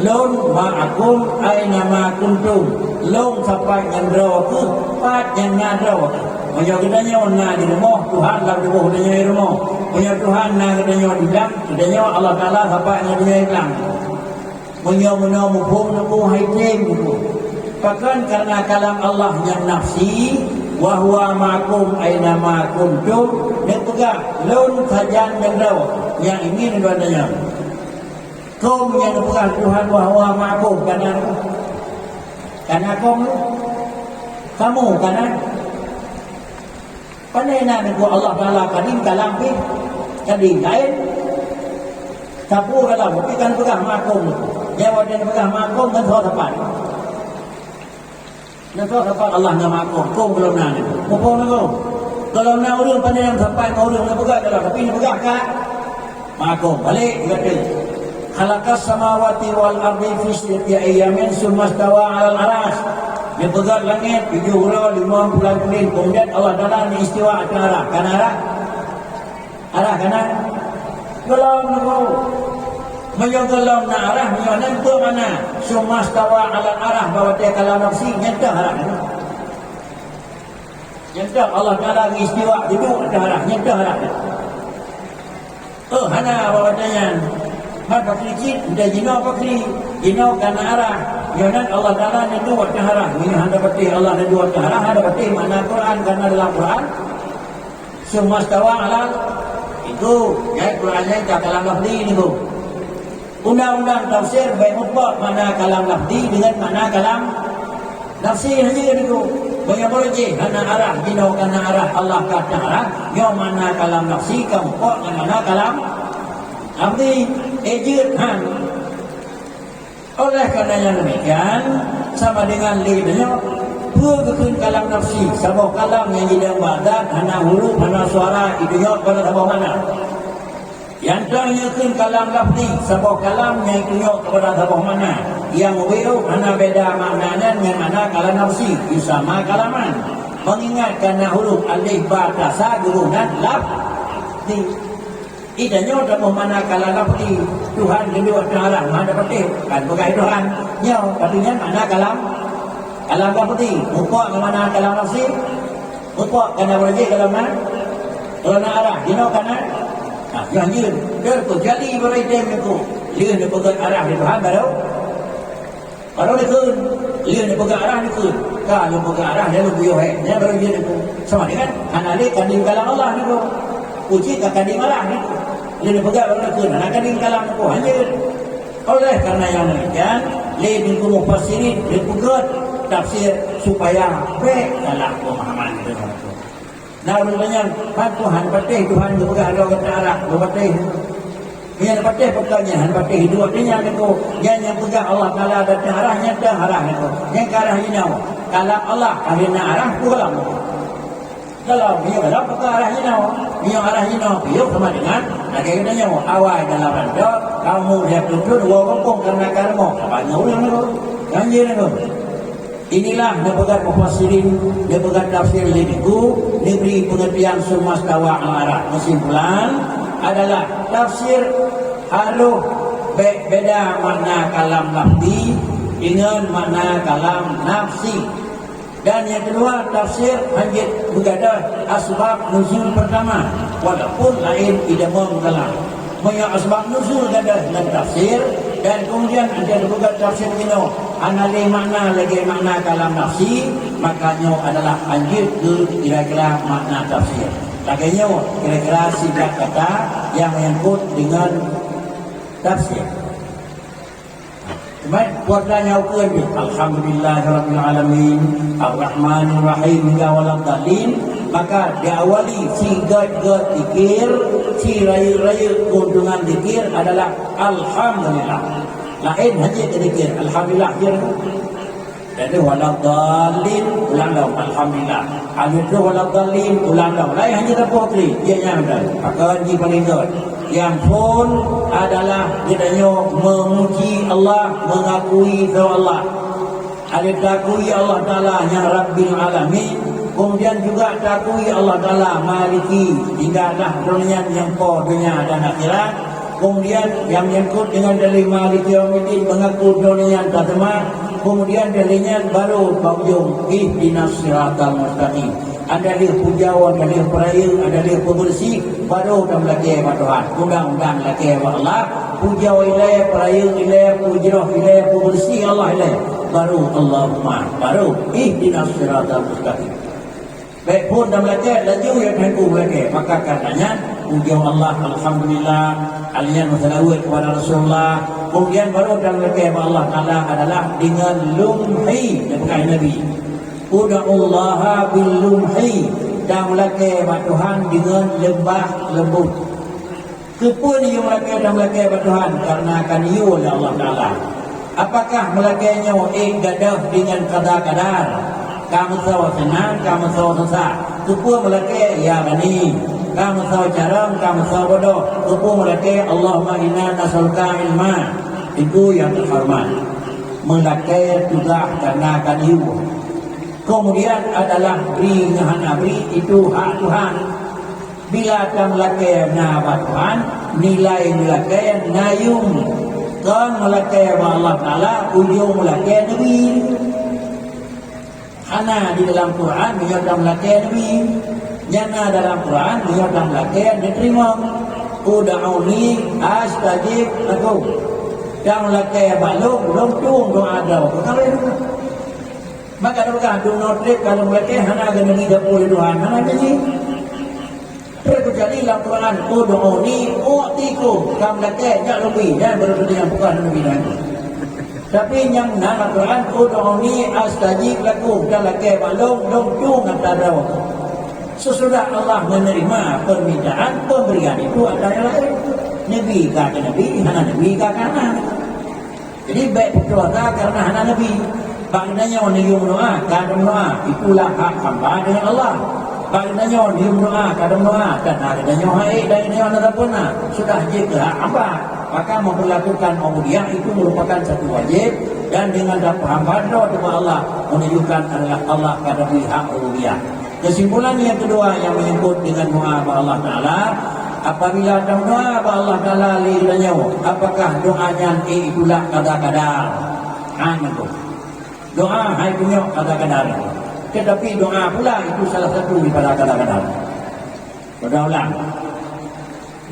Speaker 2: lun ma'akum aina ma kuntum. Long sampai ngendro ke pat yang ngadro. Moyo kedanya na di rumah Tuhan lam di bawah kedanya di rumah. Moyo Tuhan na kedanya di dalam, kedanya Allah Taala sampai kedanya di dalam. Moyo meno mupung nabu haitem buku. Bahkan karena kalam Allah yang nafsi, wa huwa ma'akum aina ma kuntum, dan pegang lon sajan ngendro yang ingin padanya. Kaum yang pegang Tuhan wa huwa ma'akum karena kamu karena panena ni Allah Taala kadin kalam pi kadin lain tapu kalam pi kan pegang makum nyawa dan pegang makum dan thọ tepat dan thọ tepat Allah na makum kum belum na ni mupo na ko kalau na urang panena sampai urang na pegang dalam tapi ni pegang ka makum balik kata khalaqas samawati wal ardi fi sittati ayyamin tsumma stawa 'alal 'arsy. Dia pegang langit 7 bulan 5 bulan kemudian Allah Taala ni istiwa ke arah kanan kanan golong nago menyogolong na arah menyonan ke mana tsumma stawa 'alal 'arsy bahawa dia kalam nafsi nyata arah nyata Allah Taala ni istiwa duduk ke arah nyata arah hana bawanya maka kecil dah jino pakri jino kana arah yonan Allah Taala ni dua arah ini handa pati Allah ni dua arah handa pati mana Quran karena dalam Quran semua stawa alal itu ya Qurannya tak kalam lafzi ni tu undang-undang tafsir baik mutlak mana kalam lafzi dengan mana kalam nafsi hanya ni tu banyak boleh hana arah jino kana arah Allah kata arah yo mana kalam nafsi kamu kok mana kalam Abdi ejirhan. Oleh kerana yang demikian sama dengan lidahnya berkekun kalam nafsi sabah kalam yang tidak badan hana huruf hana suara itunya pada sabah mana yang ternyakun kalam lafzi sabah kalam yang itunya kepada sabah mana yang wiru hana beda maknanya dengan mana kalam nafsi sama kalaman mengingat karena huruf alif ba ta sa gurunan lafzi. Idanya dapat mana kalam lafzi Tuhan kedua arah mana dapat kan begai Tuhan nyo katanya mana kalam lafzi muka mana kalam nafsi muka kana boleh kalam mana kana arah dino kana yang ni dia terjadi beritem itu dia ni pegang arah di Tuhan baru itu dia ni pegang arah itu kalau pegang arah dia lebih baik dia baru dia itu sama dengan analis kandung kalam Allah itu uji kandung Allah itu dia pegang baru itu nak kandung kalam itu hanya oleh karena yang demikian lebih mufassirin dipegat tafsir supaya baik dalam pemahaman kita. Nah, rupanya Tuhan patih Tuhan juga ada kata arah patih. Yang patih pekanya han patih dua dia itu yang pegang Allah Taala ada arahnya dah arah itu. Yang ke arah ini kalau Allah arahnya arah pulang. Kalau dia kalau ke arah ini dia arah ini dia sama dengan katanya awal dalam randa kamu dia tuntut dua kampung karena kamu apa orang itu ganjil itu. Inilah nepegat mufassirin, nepegat tafsir lidiku, diberi pengertian semua stawa al-arah. Kesimpulan adalah tafsir haluh beda makna kalam lafzi dengan makna kalam nafsi. Dan yang kedua, tafsir hanya bergadah asbab nuzul pertama, walaupun lain tidak mengalah. Punya asbab nuzul gadah dan tafsir, dan kemudian ada juga tafsir kino anali makna lagi makna kalam nafsi, makanya adalah anjir ke kira-kira makna tafsir. Laganya kira-kira sifat kata yang menyangkut dengan tafsir. Baik, kuatnya ukuran ni. Alhamdulillahirabbil alamin, arrahmanir rahim hingga waladhdallin. Maka diawali si gad-gad zikir, si raya-raya keuntungan zikir adalah alhamdulillah. Lain hanya zikir alhamdulillah je. Jadi waladhdallin ulang dah alhamdulillah. Alif waladhdallin ulang dah. Lain hanya dapat kali. Dia yang dah. Maka ni paling gad. Yang pun adalah katanya memuji Allah, mengakui kepada Allah. Ada takui Allah Ta'ala yang Rabbil Alamin. Kemudian juga takui Allah Ta'ala Maliki, hingga dah dunia yang kau dunia dan akhirat. Kemudian yang menyangkut dengan dalil Maliki Yaumiddin, mengaku dunia dan teman. Kemudian dalilnya baru berhujung ihdinas siratal mustaqim. Ada dia pujawan, ada dia peraya, ada dia pembersih, baru dah melaki kepada Tuhan. Undang-undang laki kepada Allah, puja wilayah, peraya wilayah, pujrah wilayah, pembersih Allah wilayah. Baru Allahumma, baru ihdinas siratal mustaqim. Baik pun dah melaki, laju yang hendak melaki. Maka katanya, puja Allah, alhamdulillah, alian masalawat kepada Rasulullah. Kemudian baru dah melaki kepada Allah Ta'ala adalah dengan lumhi, dia bukan Nabi. Uda'ullaha bil-lumhi, dan melaki kepada Tuhan dengan lembah lembut. Kepun ia melaki dan melaki kepada Tuhan karena akan ia oleh Allah Ta'ala. Apakah melakinya gadah dengan kadar-kadar? Kamu tahu senang, kamu tahu susah. Kepun melaki ya bani, kamu tahu jarang, kamu tahu bodoh. Kepun melaki Allahumma inna nas'aluka ilma. Itu yang terhormat. Melaki juga karena akan ia. Kemudian adalah beri ngahana beri, itu hak Tuhan. Bila akan melakai nama Tuhan, nilai melakai nayum. Kan melakai Allah Ta'ala, ujung melakai Nabi. Hana di dalam Quran, menyatakan melakai Nabi. Nyana dalam Quran, menyatakan melakai diterima. Uda'uni astajib lakum. Dan melakai balung, belum tung doa ada. Kalau itu maka adakah dono trip kalau mereka hana gana ni dapur Tuhan hana jadi terjadi dalam Quran ud'uni u'tiku kam lake jak lebih dan berbeda yang bukan lebih lagi. Tapi yang nama Quran ud'uni astajib lakum dan lake balong dong cung antara waktu. Sesudah Allah menerima permintaan pemberian itu ada yang lain. Nabi kata Nabi, hana Nabi kata hana. Jadi baik berdoa karena hana Nabi. Baginanya nium doa, kadang doa, itulah hak hamba dengan Allah. Baginanya nium doa, kadang doa, dan baginanya hai dan ini ada puna. Sudah jadi hak hamba, maka memperlakukan ubudiyah itu merupakan satu wajib, dan dengan dapat hamba doa kepada Allah menunjukkan adalah Allah pada hak ubudiyah. Kesimpulan yang kedua yang menyebut dengan doa kepada Allah Ta'ala, apabila dalam doa kepada Allah Ta'ala lihatnya, apakah doanya itulah kadar-kadar? Itu. Doa hai punya kadar-kadar. Tetapi doa pula itu salah satu daripada kadar-kadar. Ulang.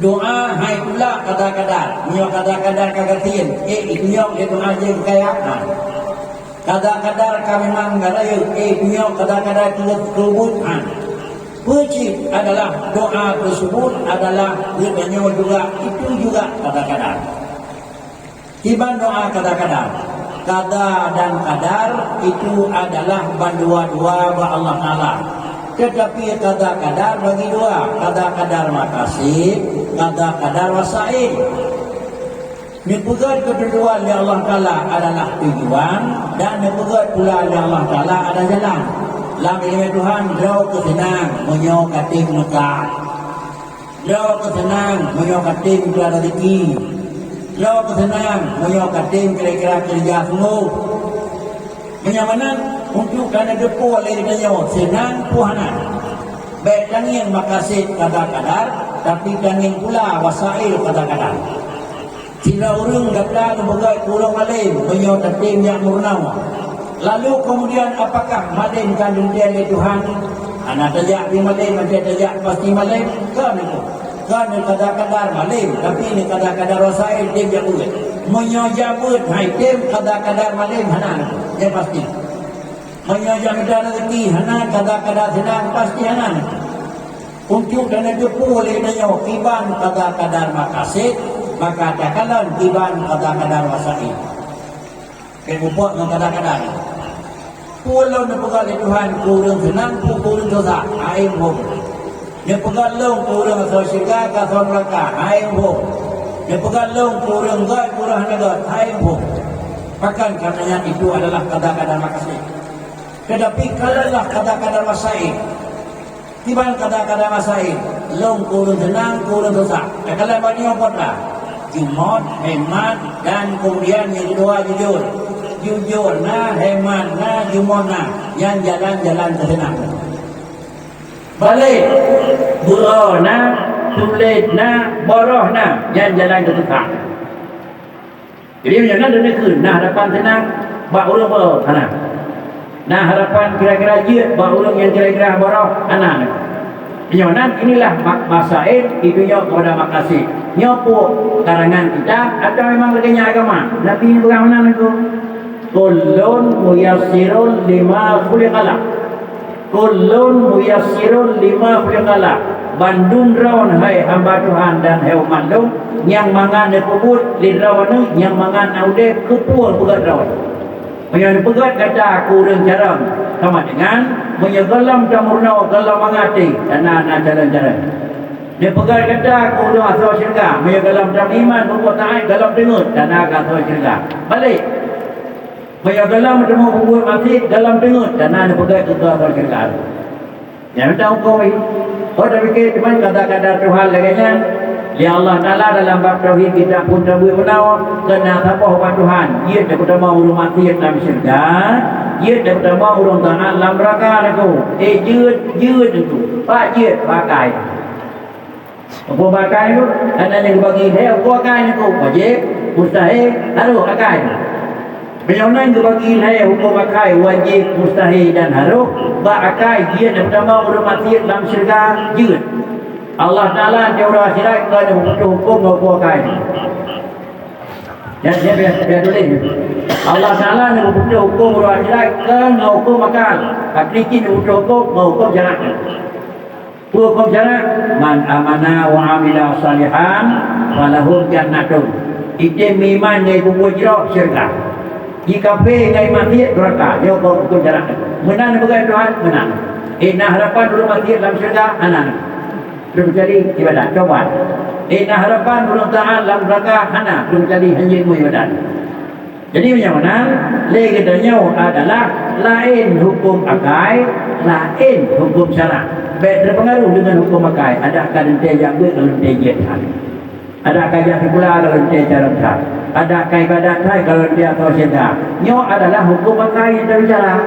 Speaker 2: Doa hai pula kadar-kadar. Punya kadar-kadar kagatin. Punya dia doa je kekayaan. Kadar-kadar kami memang garaya. Punya kadar-kadar kerubutan. Wajib adalah doa tersebut adalah dia juga itu juga kadar-kadar. Tiba doa kadar-kadar. Qada dan qadar itu adalah dua-dua bagi Allah Ta'ala. Tetapi qada-qadar bagi dua. Qada-qadar makasih, qada-qadar wasail. Dipegat kedua oleh Allah Ta'ala adalah tujuan, dan dipegat pula oleh Allah Ta'ala ada jalan. Lagi Tuhan, jauh kesenang, menyok kating Mekah. Jauh kesenang, menyok kating keluar rezeki. Jauh kesenang, menyok kating kira-kira kerja semua. Menyamanan untuk kerana depu oleh dia senang puhanan. Baik tangin makasih kadar-kadar, tapi tangin pula wasail kadar-kadar. Sila orang gabla membagai kurang malim menyot tim yang murnawa. Lalu kemudian apakah malim kandung dia oleh Tuhan? Anak tajak di malim, macam tajak pasti malim. Kan itu? Kan kadar-kadar malim, tapi ini kadar-kadar rasain tim yang ulit. Menyojabut hai tim kadar-kadar malim hana dia pasti. Menyojabut rezeki hana kadar-kadar senang pasti hana. Untuk dan itu boleh nanya kiban kadar-kadar makasih. Maka cakalan kiban kadar-kadar wasai. Kebupuk dengan kadar-kadar. Pulau ni pegang di Tuhan kurang senang, kurang dosa. Air hum. Dia pegang long kurang asal syurga, asal neraka. Air hum. Dia pegang long kurang gai, kurang negat. Air hum. Bahkan katanya itu adalah kadar-kadar makasih. Tetapi kalaulah kadar-kadar wasai. Kiban kadar-kadar wasai. Long kurang senang, kurang dosa. Kalau banyak apa dah? Jumot, hemat, dan kemudian yang kedua jujur. Jujur na, hemat na, jumot na. Yang jalan-jalan tersenang. Balik. Burau na, sulit na, boroh na. Yang jalan tersenang. Jadi macam mana dia ke? Nah harapan senang, bak ulung boroh, anak. Nah harapan kira-kira jiat, bak ulung yang kira-kira boroh, anak. Penyonan inilah masail itunya kepada makasih. Nyopo karangan kita atau memang leganya agama. Nabi ini bagaimana itu? Kullun muyassirun lima khuliqala. Kullun muyassirun lima khuliqala. Bandung rawan hai hamba Tuhan dan hai mandung yang mangan nepubut lirawan yang mangan aude kepul pegat rawan. Yang pegat kata aku dan jarang sama dengan menyegalam damurna galam mangati dan jalan-jalan. Dia pegang kata aku dah asal syurga, menyegalam dam iman berbuat taat galam dengut dan asal syurga. Balik. Menyegalam dam berbuat mati galam dengut dan dia pegang itu asal syurga. Yang tahu kau ini. Kau dah fikir cuma kata-kata Tuhan laganya. Ya Allah Ta'ala dalam bab tauhid kita pun tahu benar kena apa hukum Tuhan. Ia dah pertama urung mati dalam syurga. Ia dah pertama urung taat dalam neraka aku. Jut itu. Pak jut pakai. Apa pakai tu? Ada yang bagi dia apa pakai aku? Wajib, mustahil, harus pakai. Macam mana bagi dia hukum pakai wajib, mustahil dan harus pakai. Dia dah pertama urung mati dalam syurga. Jut. Allah Ta'ala dia orang akhirat kena butuh hukum mau pakai. Ya biar tulis. Allah Ta'ala dia butuh hukum orang akhirat kena hukum makan. Hakiki dia butuh hukum mau hukum jarak. Hukum jarak man amana wa amila salihan falahum jannatun. Itu iman yang buat jerok syurga. Jika pe ngai mati neraka, dia hukum jarak. Menang bukan Tuhan, menang. Inna harapan dulu mati dalam syurga, anak. Belum jadi ibadat, coba. Inna harapan belum taat dalam neraka, hana belum jadi hanjirmu ibadat. Jadi macam mana? Lagi katanya adalah lain hukum akai, lain hukum syarak. Baik terpengaruh dengan hukum akai. Adakah nanti yang baik kalau nanti jihad? Adakah yang pula kalau nanti jalan tak? Adakah ibadat saya kalau dia tahu syurga? Nyo adalah hukum akai yang terbicara.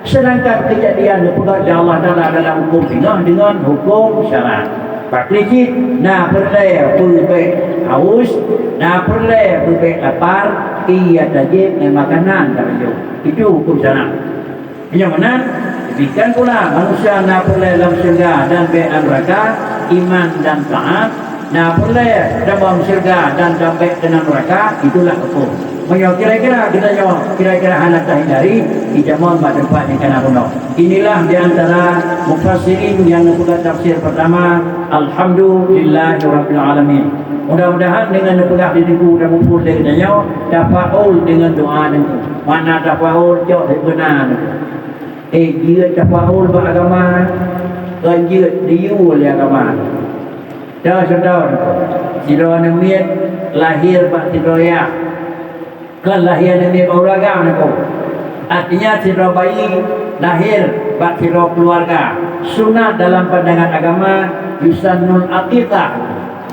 Speaker 2: Sedangkan kejadian pegang Allah Ta'ala dalam hukum tinggal dengan hukum syarat. Praktikit, nak perleh berbek haus, nak perleh berbek lapar, ia tajib dengan makanan tak jauh. Itu hukum syarat. Yang mana? Demikian pula manusia nak perleh dalam syurga dan baik neraka, iman dan taat. Nak perleh dalam syurga dan baik dengan neraka, itulah hukum. Kira-kira kita jawab, kira-kira anak tak hindari, kita mohon pada tempat yang kena bunuh. Inilah di antara mufassirin yang membuat tafsir pertama. Alhamdulillahirrahmanirrahim. Mudah-mudahan dengan nepegah diriku dan mumpul dari kita tafaul dengan doa itu. Mana tafaul jauh dari benar. Dia tafaul beragama, dia diul agama. Dah saudara, sidra nemiat lahir bak sidroya. Kelahiran ini beragam nak. Artinya sidra bayi lahir bak sidra keluarga. Sunat dalam pandangan agama yusannul aqiqah.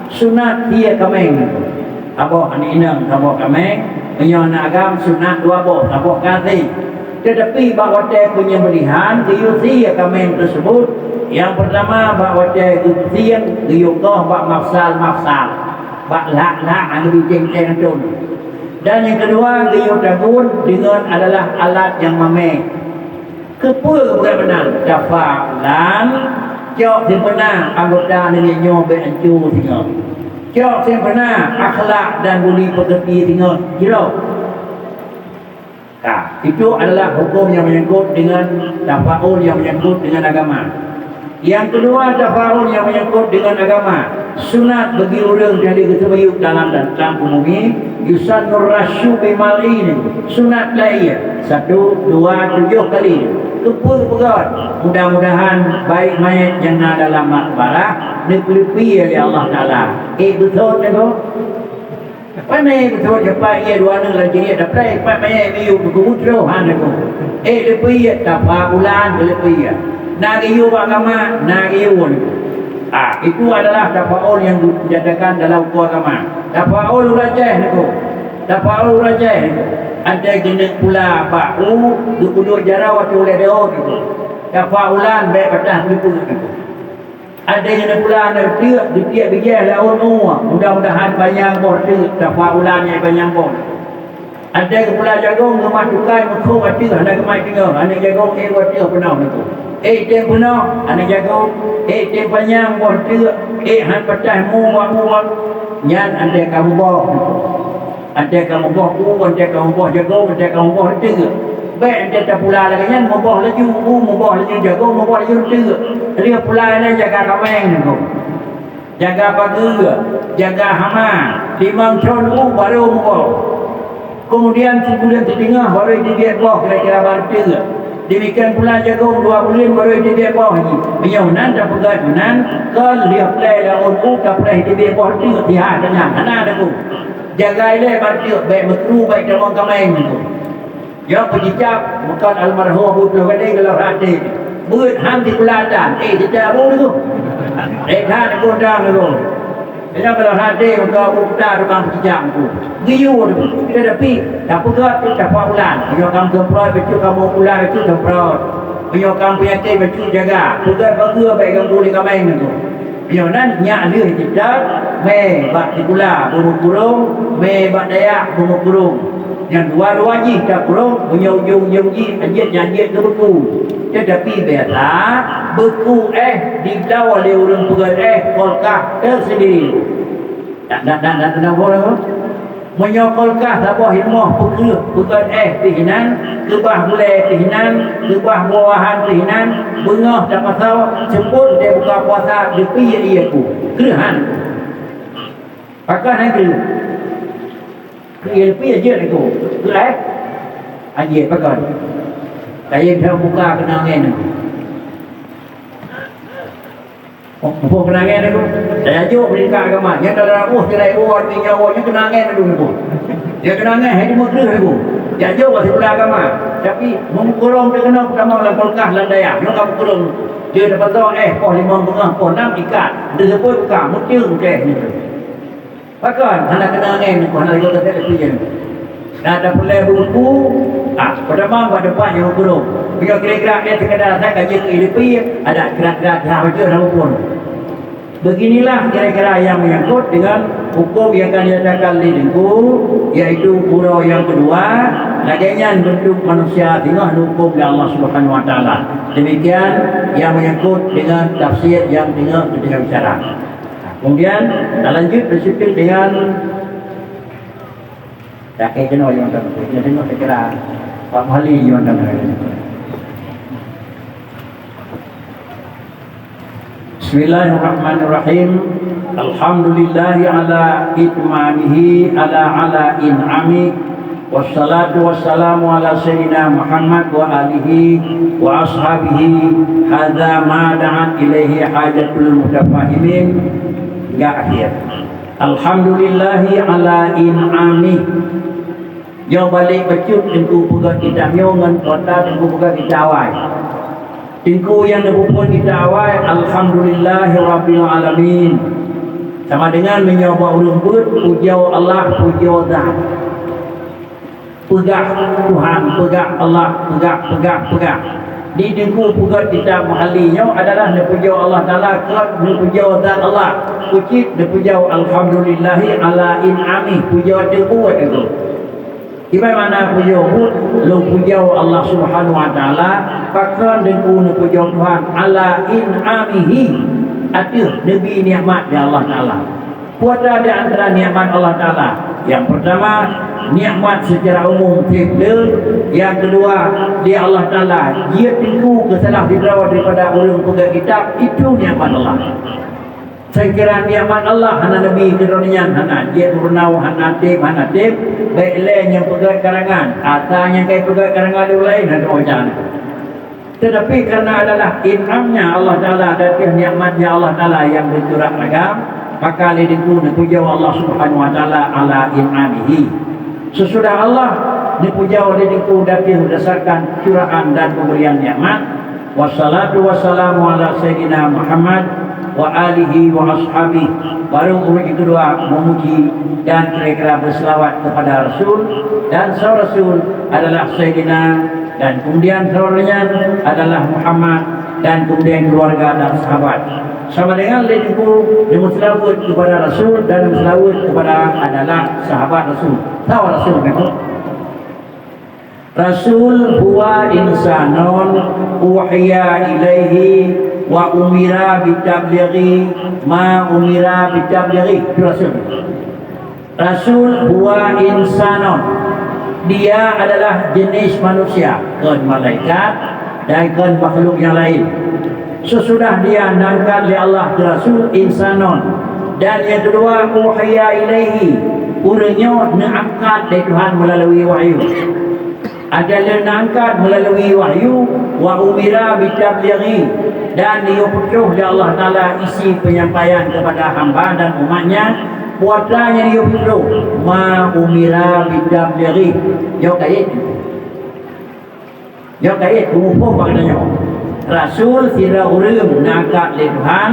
Speaker 2: Sunat dia kameng. Abah ni inang abah kameng. Menyana agam sunat dua boh abah kati. Tetapi bahawa dia punya pilihan diusi kameng tersebut. Yang pertama bahawa dia diusi diukoh bak mafsal.
Speaker 1: bak lak anu ceng-ceng tu. Dan yang kedua, gayung dagun dengan adalah alat yang mamai. Kepul bukan benar. Dafa'lan, cok sempena anggota dengan nyobe ancu tinggal. Cok sempena akhlak dan budi pekerti tinggal. Kira. Nah, itu adalah hukum yang menyangkut dengan tafa'ul yang menyangkut dengan agama. Yang kedua, tafa'ul yang menyangkut dengan agama. Sunat bagi orang jadi ketemayuk dalam dan dalam umumi yusannur rasyu bimal'in. Sunat lain 1, 2, 7 kali. Kepul pegat. Mudah-mudahan baik mayat yang ada dalam makbarah dipelipui oleh Allah Ta'ala. Betul tu. Pandai betul cepat ia dua negara jadi dapat dapat mayat biu berkumutro han tu. Lepui tafa'ulan lepui. Nagiyu agama nagiyu. Itu adalah tafa'ul yang dijadikan dalam hukum agama. Tafa'ul rajah tu. Tafa'ul rajah tu. Ada jenis pula ba'u duduk jarawat oleh dia tu. Tafa'ulan baik patah tu. Ada jenis pula ada tiap bijak laun semua. Mudah-mudahan banyak bor tu tafa'ulan yang banyak bor. Ada pula jagung rumah tukai musuh mati ada kemai tinggal. Ada jagung wati pernah tu. Tem penuh, anak jago, tem panjang, buat dia, han patah muat, nyan ada kamu boh, ada kamu boh, ada kamu boh jago, ada kamu boh dia, baik ada pula lagi nyan, boh lagi, boh lagi jago, boh lagi dia, dia pula ni jaga kameng tu, jaga pagi, jaga hama, 5 ton baru boh, kemudian sebulan setengah baru dia boh kira-kira baru. Demikian pula jagung 2 bulan baru dia bawah lagi. Menyaunan dah pegat menan kan dia play dah untuk dah play dia bawah tu dia tanya mana ada tu. Jaga ile barti baik metru baik dalam kameng tu. Ya pejicap bukan almarhum butuh kadang kalau hati. Beut ham di peladan tidak boleh tu. Kan gondang tu. Dia kalau hati untuk buka rumah pejicap tu. Giyu kita tapi tak pegat tak paulan. Dia kamu semprot betul kamu pulang itu semprot. Dia kamu punya teh betul jaga. Pegat bagi baik kamu boleh kameng tu. Dia nan nyak dia tidak me bak pula bumbu kurung, me bak dayak bumbu kurung. Yang dua-dua ji tak kurung punya ujung-ujung ji anjit tu beku. Tetapi biasa beku di dalam oleh orang pegat kolkah tersendiri. Dan kenapa orang menyokolkah sabah ilmuh pekat tihinan kebah mulai tihinan kebah buahan tihinan bengah dan pasal sebut dia buka puasa depi ia ku kerahan pakai nanti depi aja ni ku kelai aja pakai saya dah buka kenangan ni Mumpung kenangan tu, saya ajuk mereka agama. Yang dalam tirai uat ni nyawa, yang kenangan tu tu. Dia kenangan, hari mukri tu. Dia ajuk masih pula agama. Tapi mengukurung dia kena pertama dalam kolkah dan daya. Dia tak mengukurung. Dia dapat tahu poh 5 bengah, poh 6 ikat. Dia sebut buka, mutil ni. Bahkan, anak kenangan ni, anak lagi kata lebih ni. Dan ada pula buku, pertama pada depan yang mengukurung. Bila kira-kira dia sekadar saya kaji ke IDP, ada kira-kira dah baca dah pun. Beginilah kira-kira yang menyangkut dengan hukum yang akan diadakan di Dengku, iaitu pura yang kedua, laginya bentuk manusia tengah hukum dari Allah Subhanahu Wa Taala. Demikian yang menyangkut dengan tafsir yang tengah kita bicara. Kemudian kita lanjut bersifat dengan rakyat jenuh yang tak betul. Kita tengok kira Pak Mahli yang tak betul. Bismillahirrahmanirrahim. Alhamdulillahi ala itmamihi ala in'ami. Wassalatu wassalamu ala sayyidina Muhammad wa alihi wa ashabihi. Hadha ma da'at ilaihi hajatul mutafahimin. Hingga akhir. Alhamdulillahi ala in'ami. Yang balik becut tengku pegat kita nyongan kota tengku pegat kita awal. Tengku yang dibupun kita awal. Alhamdulillahi rabbil alamin. Sama dengan menyoba urumput pujiau Allah, pujiau zat. Pegak Tuhan, pegak Allah, pegak. di dengku pugat kita mahalinya adalah nepujau Allah Ta'ala, kelak nepujau zat Allah, kucip nepujau alhamdulillahi ala in'ami, pujau dengku itu. Gimana pujau pun lu pujau Allah Subhanahu Wa Ta'ala, pakar dengku nepujau Tuhan ala in'amihi, ada Nabi nikmat di Allah Ta'ala. Puasa di antara nikmat Allah Ta'ala. Yang pertama, nikmat secara umum tiada. Yang kedua, dia Allah Ta'ala, dia tinggu kesalah dirawat daripada orang pegang kitab, itu nikmat Allah. Saya kira nikmat Allah hana Nabi keronian, hana dia turnau, hana tip, baik lain yang pegang karangan, atau yang kaya pegang karangan yang lain, ada orang. Tetapi karena adalah in'amnya Allah Ta'ala dan nikmatnya Allah Ta'ala yang bercurah ragam, maka lidinku nepujau Allah Subhanahu Wa Ta'ala ala in'amihi. Sesudah Allah nepujau lidinku datang berdasarkan curahan dan pemberian nikmat. Wassalatu wassalamu ala Sayyidina Muhammad wa alihi wa ashabi. Baru urut kedua memuji dan kira-kira berselawat kepada Rasul, dan sahabat Rasul adalah Sayyidina, dan kemudian saudaranya adalah Muhammad, dan kemudian keluarga dan sahabat. Sama dengan lidinku berselawat kepada Rasul dan berselawat kepada adalah sahabat Rasul. Tahu Rasul itu? Rasul huwa insanun uhiya ilaihi wa umira bitablighi ma umira bitablighi. Itu Rasul. Rasul huwa insanun, dia adalah jenis manusia, bukan malaikat dan bukan makhluk yang lain. Sesudah dia nangkat oleh Allah ke Rasul insanun, dan yang kedua uhiya ilaihi, urangnya diangkat dari Tuhan melalui wahyu. Adalah diangkat melalui wahyu, wa umira bitablighi, dan diutuh oleh Allah Ta'ala isi penyampaian kepada hamba dan umatnya. Puasanya diutuh ma umira bitablighi. Jauh kait umum maknanya. Rasul tidak urung nangkat oleh Tuhan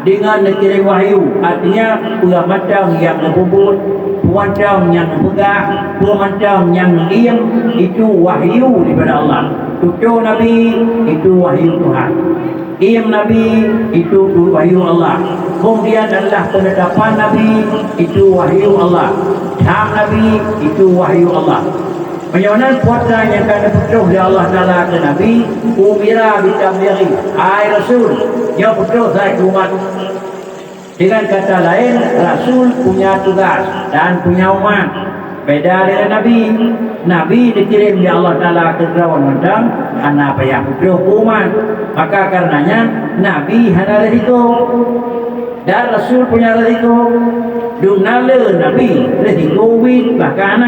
Speaker 1: dengan dikirim wahyu. Artinya pula macam yang ngebubut, macam yang nebegah, macam yang diam, itu wahyu daripada Allah. Tujuh Nabi itu wahyu Tuhan. Diam Nabi itu wahyu Allah. Kemudian adalah penetapan Nabi itu wahyu Allah. Ham Nabi itu wahyu Allah. Penyonan puasa yang akan diputuh oleh Allah Ta'ala ke Nabi, umira bitablighi, ai Rasul yang putuh saya umat. Dengan kata lain, Rasul punya tugas dan punya umat. Beda dengan Nabi. Nabi dikirim oleh Allah Ta'ala ke kawan mandang, hana payah putuh umat. Maka karenanya Nabi hana resiko dan Rasul punya resiko. Dunala Nabi resiko wid bahkan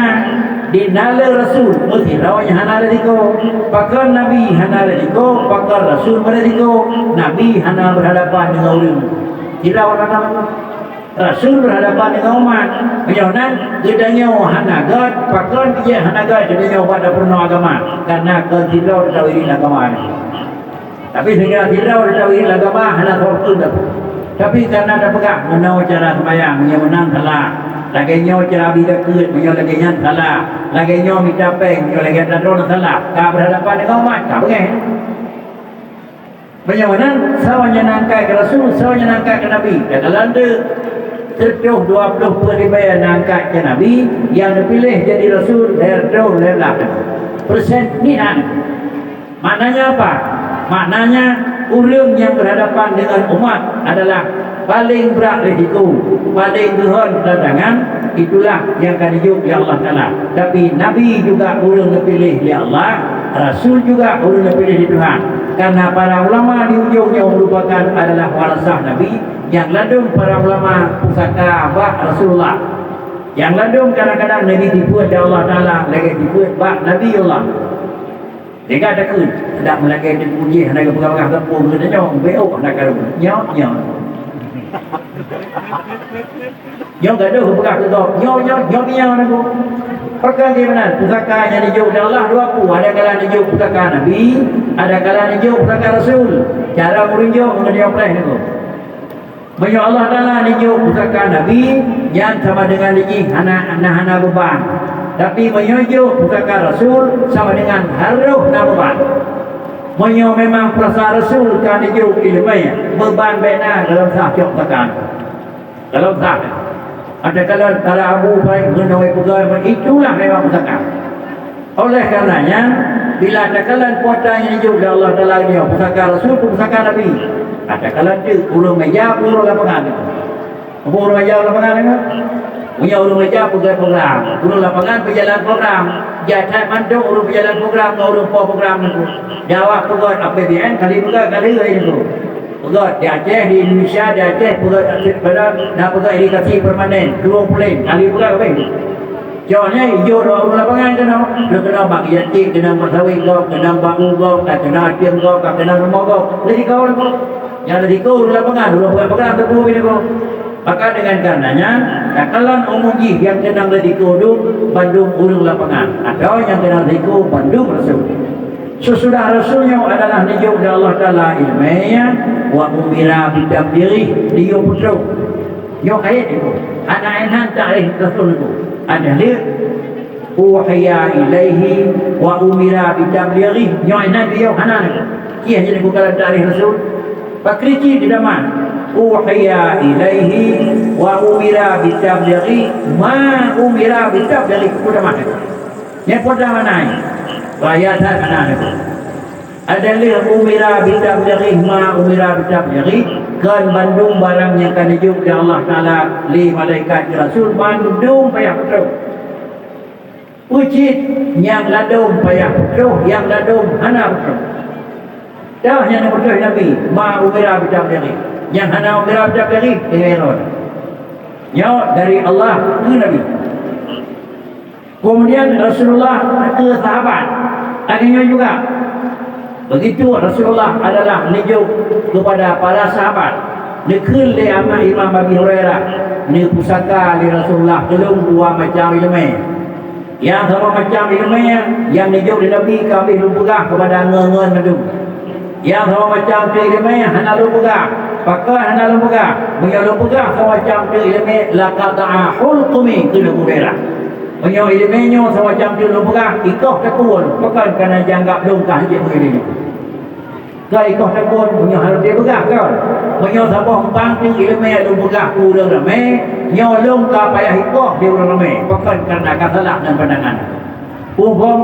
Speaker 1: di nala Rasul mesti rawanya hana resiko. Pakar Nabi hana resiko, pakar Rasul beresiko. Nabi hana berhadapan dengan orang. Tidak orang Rasul berhadapan dengan umat. Menyonan gedanya hana gad, pakar dia hana gad gedanya pada purna agama. Karena kezidrah tawiri agama ini. Tapi sehingga zidrah tawiri agama hana sortu dah. Tapi karena ada pegang menau cara sembahyang yang menang salah. Lagainya cara bila kut menyo lagainya salah. Lagainya minta peng menyo lagainya drone salah. Ka berhadapan dengan umat tak boleh. Bagaimana sawanya nangkai ke Rasul, sawanya nangkai ke Nabi. Dan Belanda tertuh 20 peribaya nangkai ke Nabi, yang dipilih jadi Rasul herdo lelah. Persen ni maknanya apa? Maknanya orang yang berhadapan dengan umat adalah paling berat risiko, paling gehan tantangan. Itulah yang akan hidup oleh Allah Ta'ala. Tapi Nabi juga orang dipilih oleh Allah, Rasul juga orang dipilih di Tuhan. Karena para ulama di ujungnya merupakan adalah warasah Nabi, yang ladung para ulama pusaka abah Rasulullah. Yang ladung kadang-kadang Nabi dibuat oleh Allah Ta'ala, lagi dibuat bak Nabi Allah. Dia ada ke tidak melagi dipuji, hendak pegang-pegang tepung kita nyong beok nak kalau nyok. Nyong gaduh pegang tu nyok nak. Perkara di mana pusaka yang dijuk oleh Allah dua pu, ada kala dijuk pusaka Nabi, ada kala dijuk pusaka Rasul. Cara merujuk mengenai apa ni tu? Banyak Allah Ta'ala dijuk pusaka Nabi yang sama dengan dijuk hana beban. Tapi menyujuk pusaka Rasul sama dengan haruh na beban. Menyo memang perasa Rasul kan hidup ilmiah beban benar dalam sah coktakan. Dalam sah. Ada kalau Abu baik menawai pegawai itulah memang pusaka. Oleh karenanya bila ada kalan puatan yang hidup dari Allah Taala dia pusaka Rasul pusaka Nabi. Ada kalan dia urung meja urung lapangan. Urung meja lapangan ni. Punya urung meja pegawai program. Urung lapangan berjalan program. Jatah manduk urung berjalan program urung program tu. Jawab pegawai APBN kali pegawai kali itu. Pegawai di Aceh di Indonesia di Aceh pegawai pada nak pegawai edukasi permanen 20 kali pegawai apa ini? Jawabnya hijau orang lapangan kena. Dia kena bagi yatim, kena masawi kau, kena bangun kau, kena hatian kau, kena rumah kau. Jadi kau lah. Yang dari kau orang lapangan, orang lapangan terpuluh ini kau. Maka dengan karenanya, kakalan umumnya yang kena dari kau itu Bandung orang lapangan. Atau yang kena dari kau Bandung Rasul. Sesudah Rasulnya adalah nijuk dari Allah Ta'ala ilmiah wa umira bidam diri dia putra. Yo ayat itu. Anak enan ta'rif Rasul itu. Ada lihat uhiya ilaihi wa umira bitablighi nyana dia hanan kia jadi bukan dari Rasul pakrici di daman uhiya ilaihi wa umira bitablighi ma umira bitablighi pada mana ya pada mana ayat hanan itu ada lihat umira bitablighi ma umira bitablighi kan Bandung barang yang akan hidup di Allah Ta'ala li malaikat Rasul Bandung payah betul ucit yang ladung payah betul yang ladung hana betul dah yang betul Nabi ma umira bidam diri yang hana umira bidam diri dengan ya dari Allah ke Nabi kemudian Rasulullah ke sahabat akhirnya juga begitu Rasulullah adalah nijuk kepada para sahabat. Nekul le ama Imam Abi Hurairah. Ni pusaka li Rasulullah belum dua macam ilmu. Yang sama macam ilmu yang nijuk di Nabi kami lumpugah kepada ngengen medung. Yang sama macam tu ilmu hana lumpugah. Pakai hana lumpugah. Punya lumpugah sama macam tu ilmu laqata'a hulqumi ke Hurairah. Punya ilmunya sama macam tu lumpugah ikoh tekun. Pakai kerana janggap lungkah je begini. Kau ikut tekun punya harus dia begah kan. Punya sabah empang tu ilmu yang lu begah ku dah ramai. Nyolong ka payah ikut dia orang ramai. Pakai kerana kasalah dan pandangan. Umum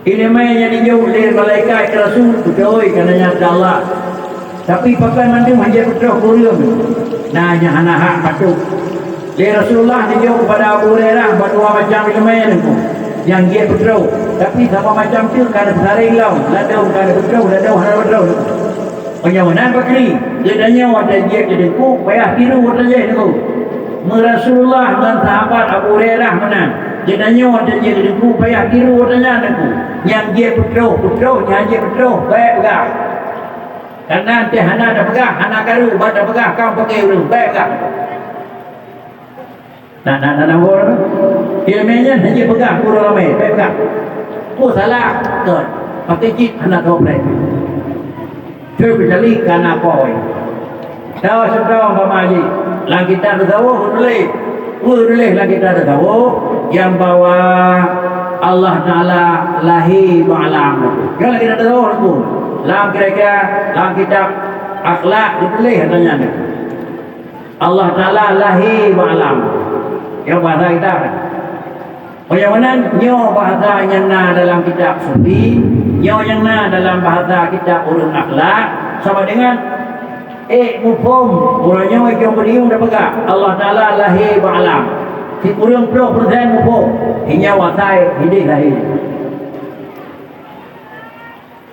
Speaker 1: ilmu yang dijauh oleh malaikat Rasul betul kerana nyata Allah. Tapi pakai mandung hanya betul kurang. Nah hanya hak patut. Dari Rasulullah dijauh kepada Abu Hurairah berdua macam ilmu yang dia betul. Tapi sama macam tu kan besaring lau ladau kan betul ladau hana betul penyawanan bakri ledanya wadah dia jadi ku payah tiru wadah dia tu Rasulullah dan sahabat Abu Hurairah menang ledanya wadah dia jadi ku payah tiru wadahnya tu yang dia betul yang dia betul baik pegang karena nanti hana dah pegang hana karu pada pegang kau pakai dulu baik pegang nak boleh ilmunya hanya pegang kurang ramai baik pegang ku salah kat pakai jit anak kau boleh cuy berjali karena kau tahu sedang pamaji lang kita tahu boleh lang kita tahu yang bawa Allah Ta'ala lahir ba'alam kalau kita tahu aku lang kira-kira lang kita akhlak boleh katanya Allah Ta'ala lahir ba'alam yang bahasa kita bagaimana nyo bahasa yang na dalam kitab sufi, nyo yang na dalam bahasa kitab ulum akhlak sama dengan mufhum urangnya yang beriung dah pegang Allah Ta'ala lahir ba'alam si urang 10% mufhum hingga wasai hidup lahir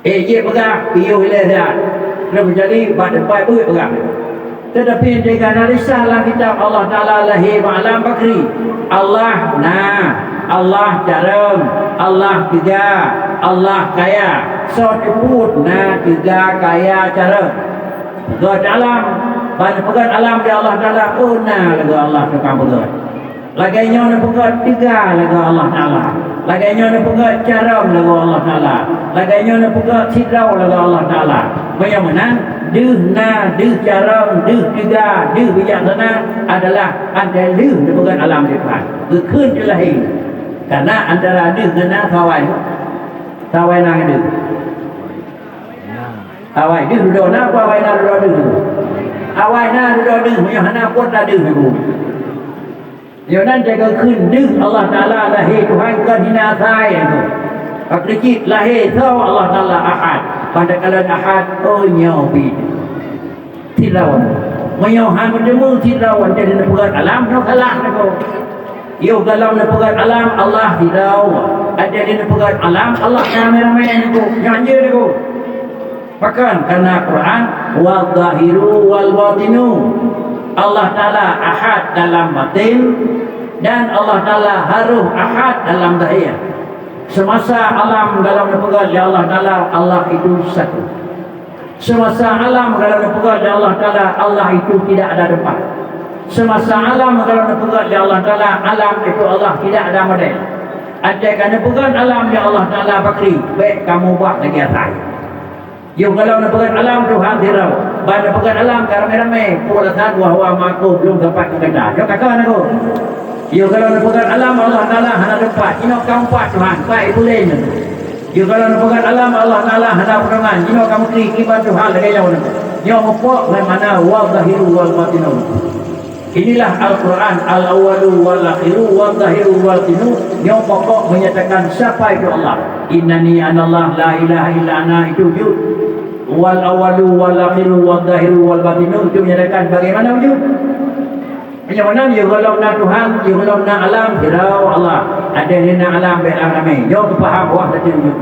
Speaker 1: dia pegang iyo hilang dah kalau jadi pada depan pun pegang tetapi jika analisa lah kitab Allah Ta'ala lahir ba'alam bakri Allah Allah jarang, Allah tiga, Allah kaya. So disebut tiga kaya cara. Gak dalam, banyak pegat alam dia Allah Ta'ala. Oh lagu Allah tukang pegat. Lagainya nak pegat tiga lagu Allah Ta'ala. Lagainya nak pegat cara lagu Allah Ta'ala. Lagainya nak pegat sidrau lagu Allah Ta'ala. Bagaimana? Dih cara, dih tiga, dih bijaksana adalah ada dih nak pegat alam depan. Kekun je lahir. Karena antara ada dengan kawan Tawai nang ada. Awai dia sudah nak apa awai nak sudah ada. Awai nak sudah ada, yang nak pun tak ada aku. Yang nan jaga kundu Allah Taala lahir Tuhan kan hina sai aku. Pakcik lahir tahu Allah Taala Ahad. Pada kala Ahad oh nyobi. Tilawan. Menyohan bertemu tilawan jadi pegat alam no kalah aku. Yo dalam pegat alam Allah tidak. Ada di pegat alam Allah ramai-ramai aku. Nyanyi aku. Bahkan karena Quran wal zahiru wal batinu Allah Ta'ala ahad dalam batin dan Allah Ta'ala haruh ahad dalam zahir. Semasa alam dalam pegang ya Allah Ta'ala Allah itu satu. Semasa alam dalam pegang ya Allah Ta'ala Allah itu tidak ada depan. Semasa alam dalam pegang ya Allah Ta'ala alam itu Allah tidak ada model. Ada kerana pegang alam ya Allah Ta'ala bakri baik kamu buat lagi atas. Yung kalau nak pegang alam Tuhan dirau. Pada pegang alam ramai-ramai pulasan wahwa maku belum dapat kekeda. Yo kakak aku. Yung kalau nak pegang alam Allah Taala hana dapat. Ino kaumpat Tuhan baik boleh. Yung kalau nak pegang alam Allah Taala hana perangan. Ino kamu kri kibat Tuhan lagi jauh. Yo mopok mana wa zahiru wal batinu. Inilah Al-Quran al-awwalu wal akhiru wal zahiru wal batinu. Yo pokok menyatakan siapa itu Allah. Innani anallah la ilaha illa ana itu wujud. Wal awalu wal akhiru wal zahiru wal batinu itu menyatakan bagaimana wujud. Macam mana dia kalau nak Tuhan, dia kalau nak alam, firau Allah. Ada di nak alam baik ramai. Dia faham buah tadi wujud.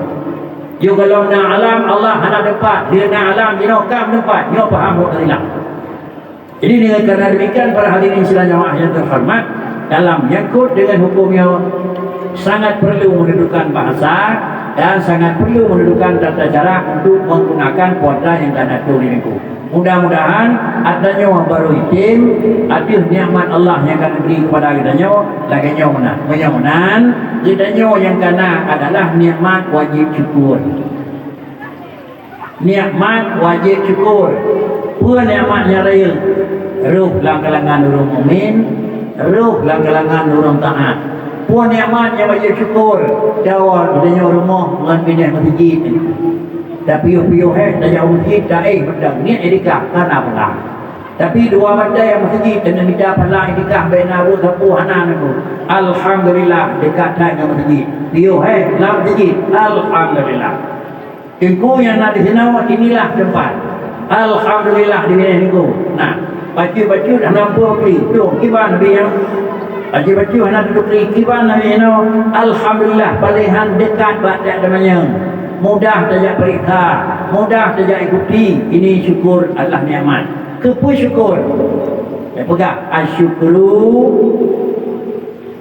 Speaker 1: Dia kalau nak alam Allah hana dapat, dia nak alam dia kam dapat. Dia faham buah tadi lah. Jadi dengan kerana demikian para hadirin sekalian jemaah yang terhormat, dalam menyangkut dengan hukum yang sangat perlu mendudukan bahasa dan sangat perlu mendudukan tata cara untuk menggunakan kuota yang tak ada itu. Mudah-mudahan adanya baru itim, ada nikmat Allah yang akan beri kepada kita lagi mana. Mudah-mudahan kita yang kena adalah nikmat wajib syukur. Nikmat wajib syukur. Pua nikmatnya raya. Ruh dalam kalangan orang mukmin, ruh dalam kalangan orang taat. Puan nikmat yang wajib syukur. Jawab adanya rumah dengan pindah masjid. Tapi piuh dah jauh masjid dah pedang ni edikah karena apa? Tapi dua benda yang masjid dan tidak pernah edikah bena ru sapu hanan aku. Alhamdulillah dekat dengan masjid. Piuh dalam masjid. Alhamdulillah. Engkau yang nak di sana inilah tempat. Alhamdulillah di sini engkau. Nah, baju-baju dah nampak beli. Tu kiban Nabi yang baju-baju anak duduk di kiban Nabi yang alhamdulillah palihan dekat badak namanya. Mudah saja periksa, mudah saja ikuti. Ini syukur Allah nikmat. Kepu syukur. Saya pegang asyukru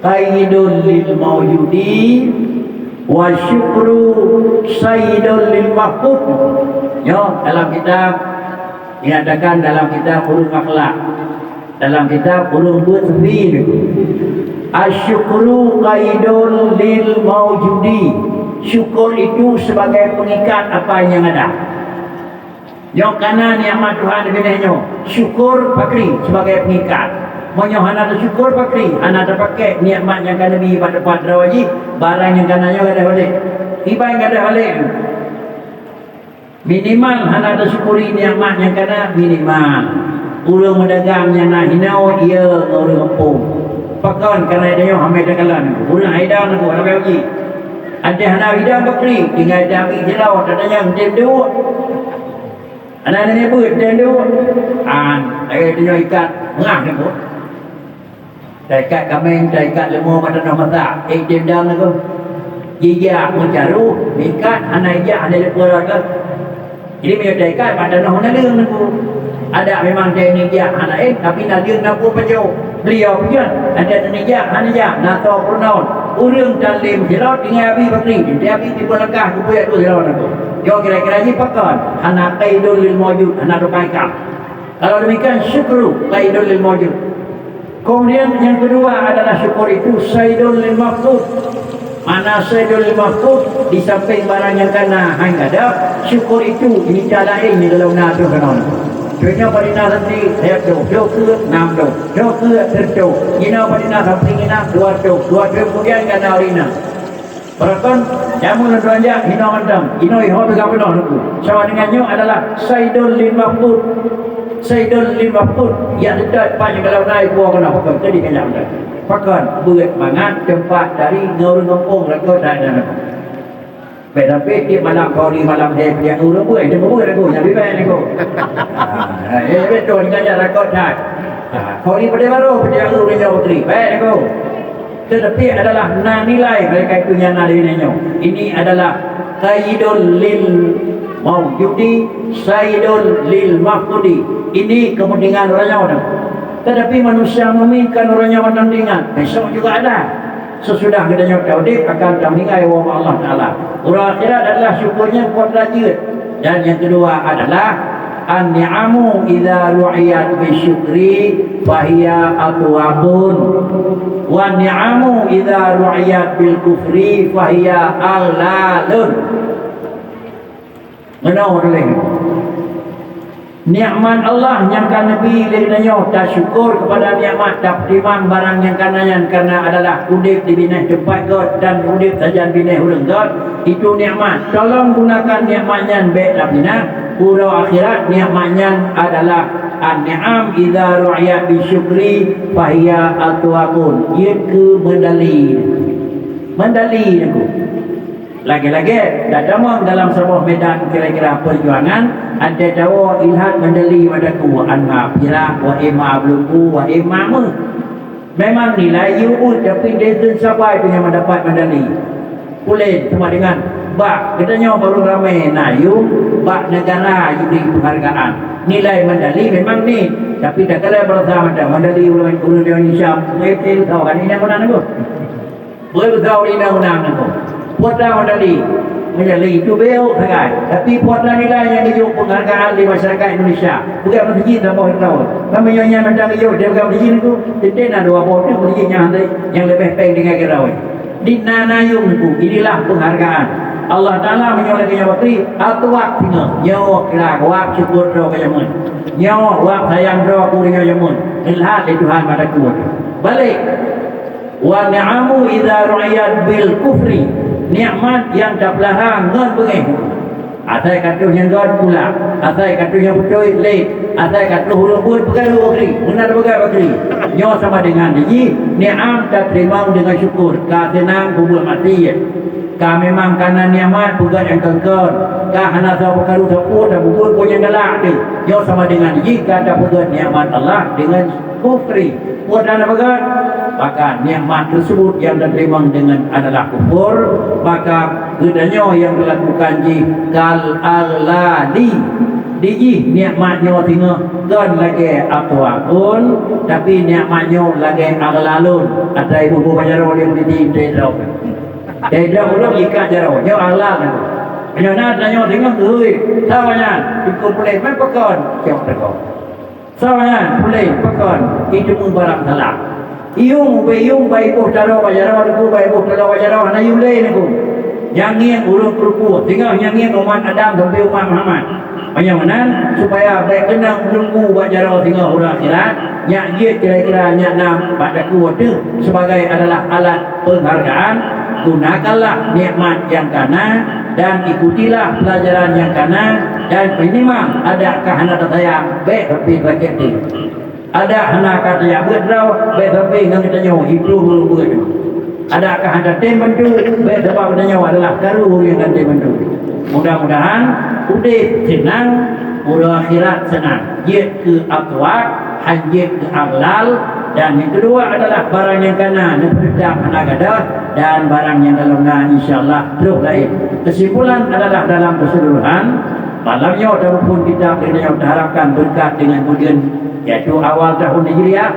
Speaker 1: qaidul lil mawjudi wa syukru sayyidul lil mafqud. Yo, dalam kitab diadakan dalam kitab Ulum Akhlak. Dalam kitab Ulum Bukhari. Asyukru qaidul lil mawjudi. Syukur itu sebagai pengikat apa yang ada. Yang kanan nikmat Tuhan dengannya. Syukur pakri sebagai pengikat. Monyo hana syukur pakri, hana ada pakai nikmat yang kan Nabi pada padra wajib, barang yang kanannya ada balik. Tiba yang ada balik. Minimal hana ada syukuri nikmat yang kana minimal. Urang mendagang yang nak hinau ia orang kampung. Pakan kerana dia hamil dakalan. Urang haidang aku ada bagi. Ada hana bidang bakri tinggal dami jelau tanya dem dua. Anak ni buat dem dua. Dia ikat ngah ni pun. Ikat kambing, ikat lembu pada nak masak. Dem dang aku. Jijak mencaru, ikat anak ijak ada lepas ke. Jadi dia ikat pada nak nalung aku. Ada memang dia nijak anak tapi nalung nak pun pajau. Beliau punya ada nijak anak nak tahu pronoun. Urang dalim jelau tinggal abi bakri. Dia abi di belakang ku punya tu jelau aku. Yo kira-kira ni pakan. Anak qaidul lil mawjud, anak rupaikah. Kalau demikian syukru qaidul lil mawjud. Kemudian yang kedua adalah syukur itu sayyidul lil mafqud. Mana sayyidul lil mafqud di samping barang yang kena hang ada, syukur itu ini cara ini dalam nadu kanon. Contohnya pada nanti saya do ke 6 do ke 7. Ina pada nanti ina 2 kemudian kena orina. Berakon jamu dan belanja hina mandam. Hina iho juga penuh aku. Sama dengannya adalah Saidul lil Mahfud. Saidul lil Mahfud yang dekat banyak kalau naik buah kena pakai. Jadi kena anda. Pakai buat mangat tempat dari ngurung-ngurung rekod dan aku. Tapi di malam kau di malam dia punya urut buat dia buat aku. Jadi baik aku. Betul dengan rekod dah. Kau di pada baru pada urut yang putri. Baik aku. Tetapi adalah nilai mereka itu yang nilainya. Ini adalah Sayyidul lil Mawjudi, Sayyidul lil Mahfudi. Ini kepentingan orangnya. Tetapi manusia meminta orangnya menandingan. Besok juga ada. Sesudah kita nyotaudip akan tandingai wa Allah Ta'ala. Urang akhirat adalah syukurnya kuat rajin. Dan yang kedua adalah an-ni'amu idza ru'iyat bisyukri fahiya atwaqun wa ni'amu idza ru'iyat bil kufri fahiya aglalun. Menau lagi nikmat Allah yang kan Nabi lirnanya tak syukur kepada nikmat tak terima barang yang kanayan karena adalah udip di binah tempat God dan udip saja binah ulang God itu nikmat. Tolong gunakan nikmatnya baik dalam binah Pura akhirat nikmatnya adalah an-ni'am idza ru'iyat bi syukri fahiya atwaqun. Ia ke medali aku. Lagi-lagi datang dalam sebuah medan kira-kira perjuangan ada tahu ilhad medali padaku anma pirah wa ima bluku wa imam. Memang nilai you tapi dia siapa itu yang mendapat medali. Boleh cuma dengan bak katanya baru ramai nayu bak negara diberi penghargaan. Nilai medali memang ni tapi tak kala bersama ada medali ulama Indonesia betul tahu kan ini mana aku boleh tahu ini mana aku putra medali itu bel sangat tapi putra nilai yang dijadikan penghargaan di masyarakat Indonesia bukan masjid sama tahu namanya medali dia bukan masjid itu tidak ada dua botol masjidnya yang lebih baik dengan kerawai di nanayung itu inilah penghargaan Allah Ta'ala menyolahkan waktu atwak tinggal nyawa kira wak syukur doa kajamun nyawa wak sayang doa kurinya jamun ilhad di Tuhan pada kuat balik wa ni'amu idza ru'iyat bil kufri nikmat yang tak belahang ngan bengih asai katuh yang God pula asai katuh yang betul leh asai katuh hulu pun pegang bakri benar pegang bakri nyawa sama dengan jadi ni'am tak terima dengan syukur ka senang kubur mati ka memang karena nikmat bukan yang kengkon ka hana sa perkara seput dan bubur pun yang galak tu nyawa sama dengan jika ada pegang nikmat Allah dengan kufri buat anda pegang maka nikmat tersebut yang diterima dengan adalah kufur maka gedanya yang dilakukan kal aladi diji nikmatnya tinggal kan lagi atwaqun tapi nikmatnya lagi aglalun ada ibu bajaro yang di dedau dedau ulang ikat jaro nyo aglan nyo na nyo tinggal euy sawanya dikumpulin mai pekon siap teko sawanya boleh pekon itu pun barang salah iung baik pun taro bajaro ku baik pun taro bajaro ana yule niku nyanyi urut keruku tinggal nyanyi umat Adam sampai umat Muhammad Panjamanan supaya baik kenang belunggu bajaro tinggal urang akhirat nyak dia kira-kira nyak nam pada kuwatu sebagai adalah alat penghargaan gunakanlah nikmat yang kana dan ikutilah pelajaran yang kana dan minimal ada kahana sayang baik tapi rakyat ini ada hana kata yang berdraw baik tapi dengan kita nyawa itu dulu adakah ada tim bantu baik sebab nyawa adalah karu yang nanti bantu mudah-mudahan udah senang udah akhirat senang dia ke atwaq hajit ke aglal dan yang kedua adalah barang yang kana nepedam anagadah dan barang yang dalamnya insyaallah terus lain kesimpulan adalah dalam keseluruhan malamnya ataupun kita harapkan berkat dengan kemudian yaitu awal tahun Hijriah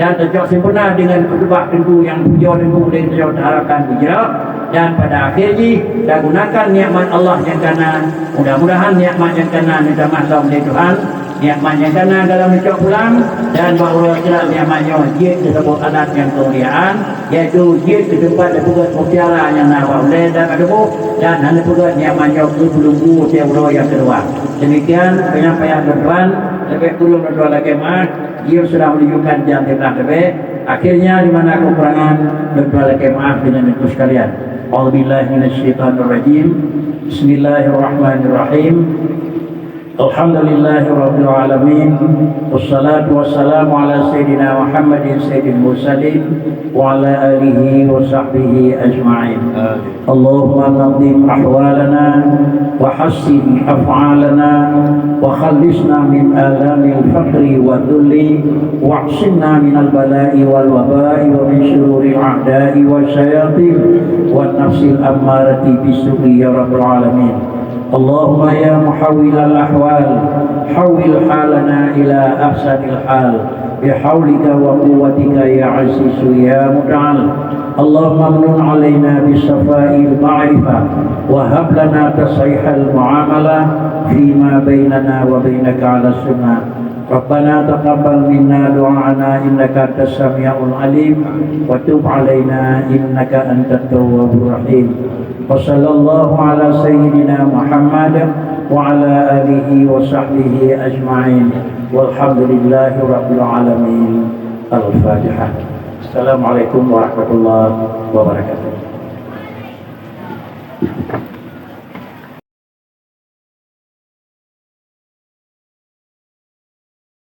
Speaker 1: dan terjawab sempurna dengan khutbah tentu yang hujau dan kemudian terjawab harapkan hijrah dan pada akhirnya kita gunakan nikmat Allah yang kanan mudah-mudahan nikmat yang kanan minta maklum dari Tuhan nikmat yang kanan dalam mencok pulang dan bahawa kira nikmatnya jid tersebut alat yang kemuliaan yaitu jid ke tempat terpugat mutiara yang nawa oleh dan aduh dan hanya pugat nikmatnya ke belunggu tiap yang kedua demikian penyampaian Tuhan lebih kurang berdua lagi mah dia sudah menunjukkan jam telah lebih akhirnya di mana kekurangan berdua lagi maaf dengan itu sekalian A'udzubillahi minasyaitonirrajim. Bismillahirrahmanirrahim. Alhamdulillahirabbil alamin. Wassalatu wassalamu ala sayyidina Muhammadin sayyidil mursalin wa ala alihi wa sahbihi ajma'in. Allahumma nadhim ahwalana wa hassin af'alana wa khallisna min alamil faqri wa dhulli wa ahsinna min al-bala'i wal waba'i wa min syururil a'da'i wa syayatin wa nafsil ammarati bisu'i ya rabbal alamin. اللهم يا محول الأحوال حول حالنا إلى أحسن الحال بحولك وقوتك يا عزيز يا متعال. اللهم امن علينا بصفاء المعرفة وهب لنا تصحيح المعاملة فيما بيننا وبينك على السنة. ربنا تقبل منا دعاءنا إنك أنت السميع العليم وتب علينا إنك أنت التواب الرحيم. وصلى الله على سيدنا محمد وعلى آله وصحبه أجمعين والحمد لله رب العالمين. الفاتحة. السلام عليكم ورحمة الله وبركاته.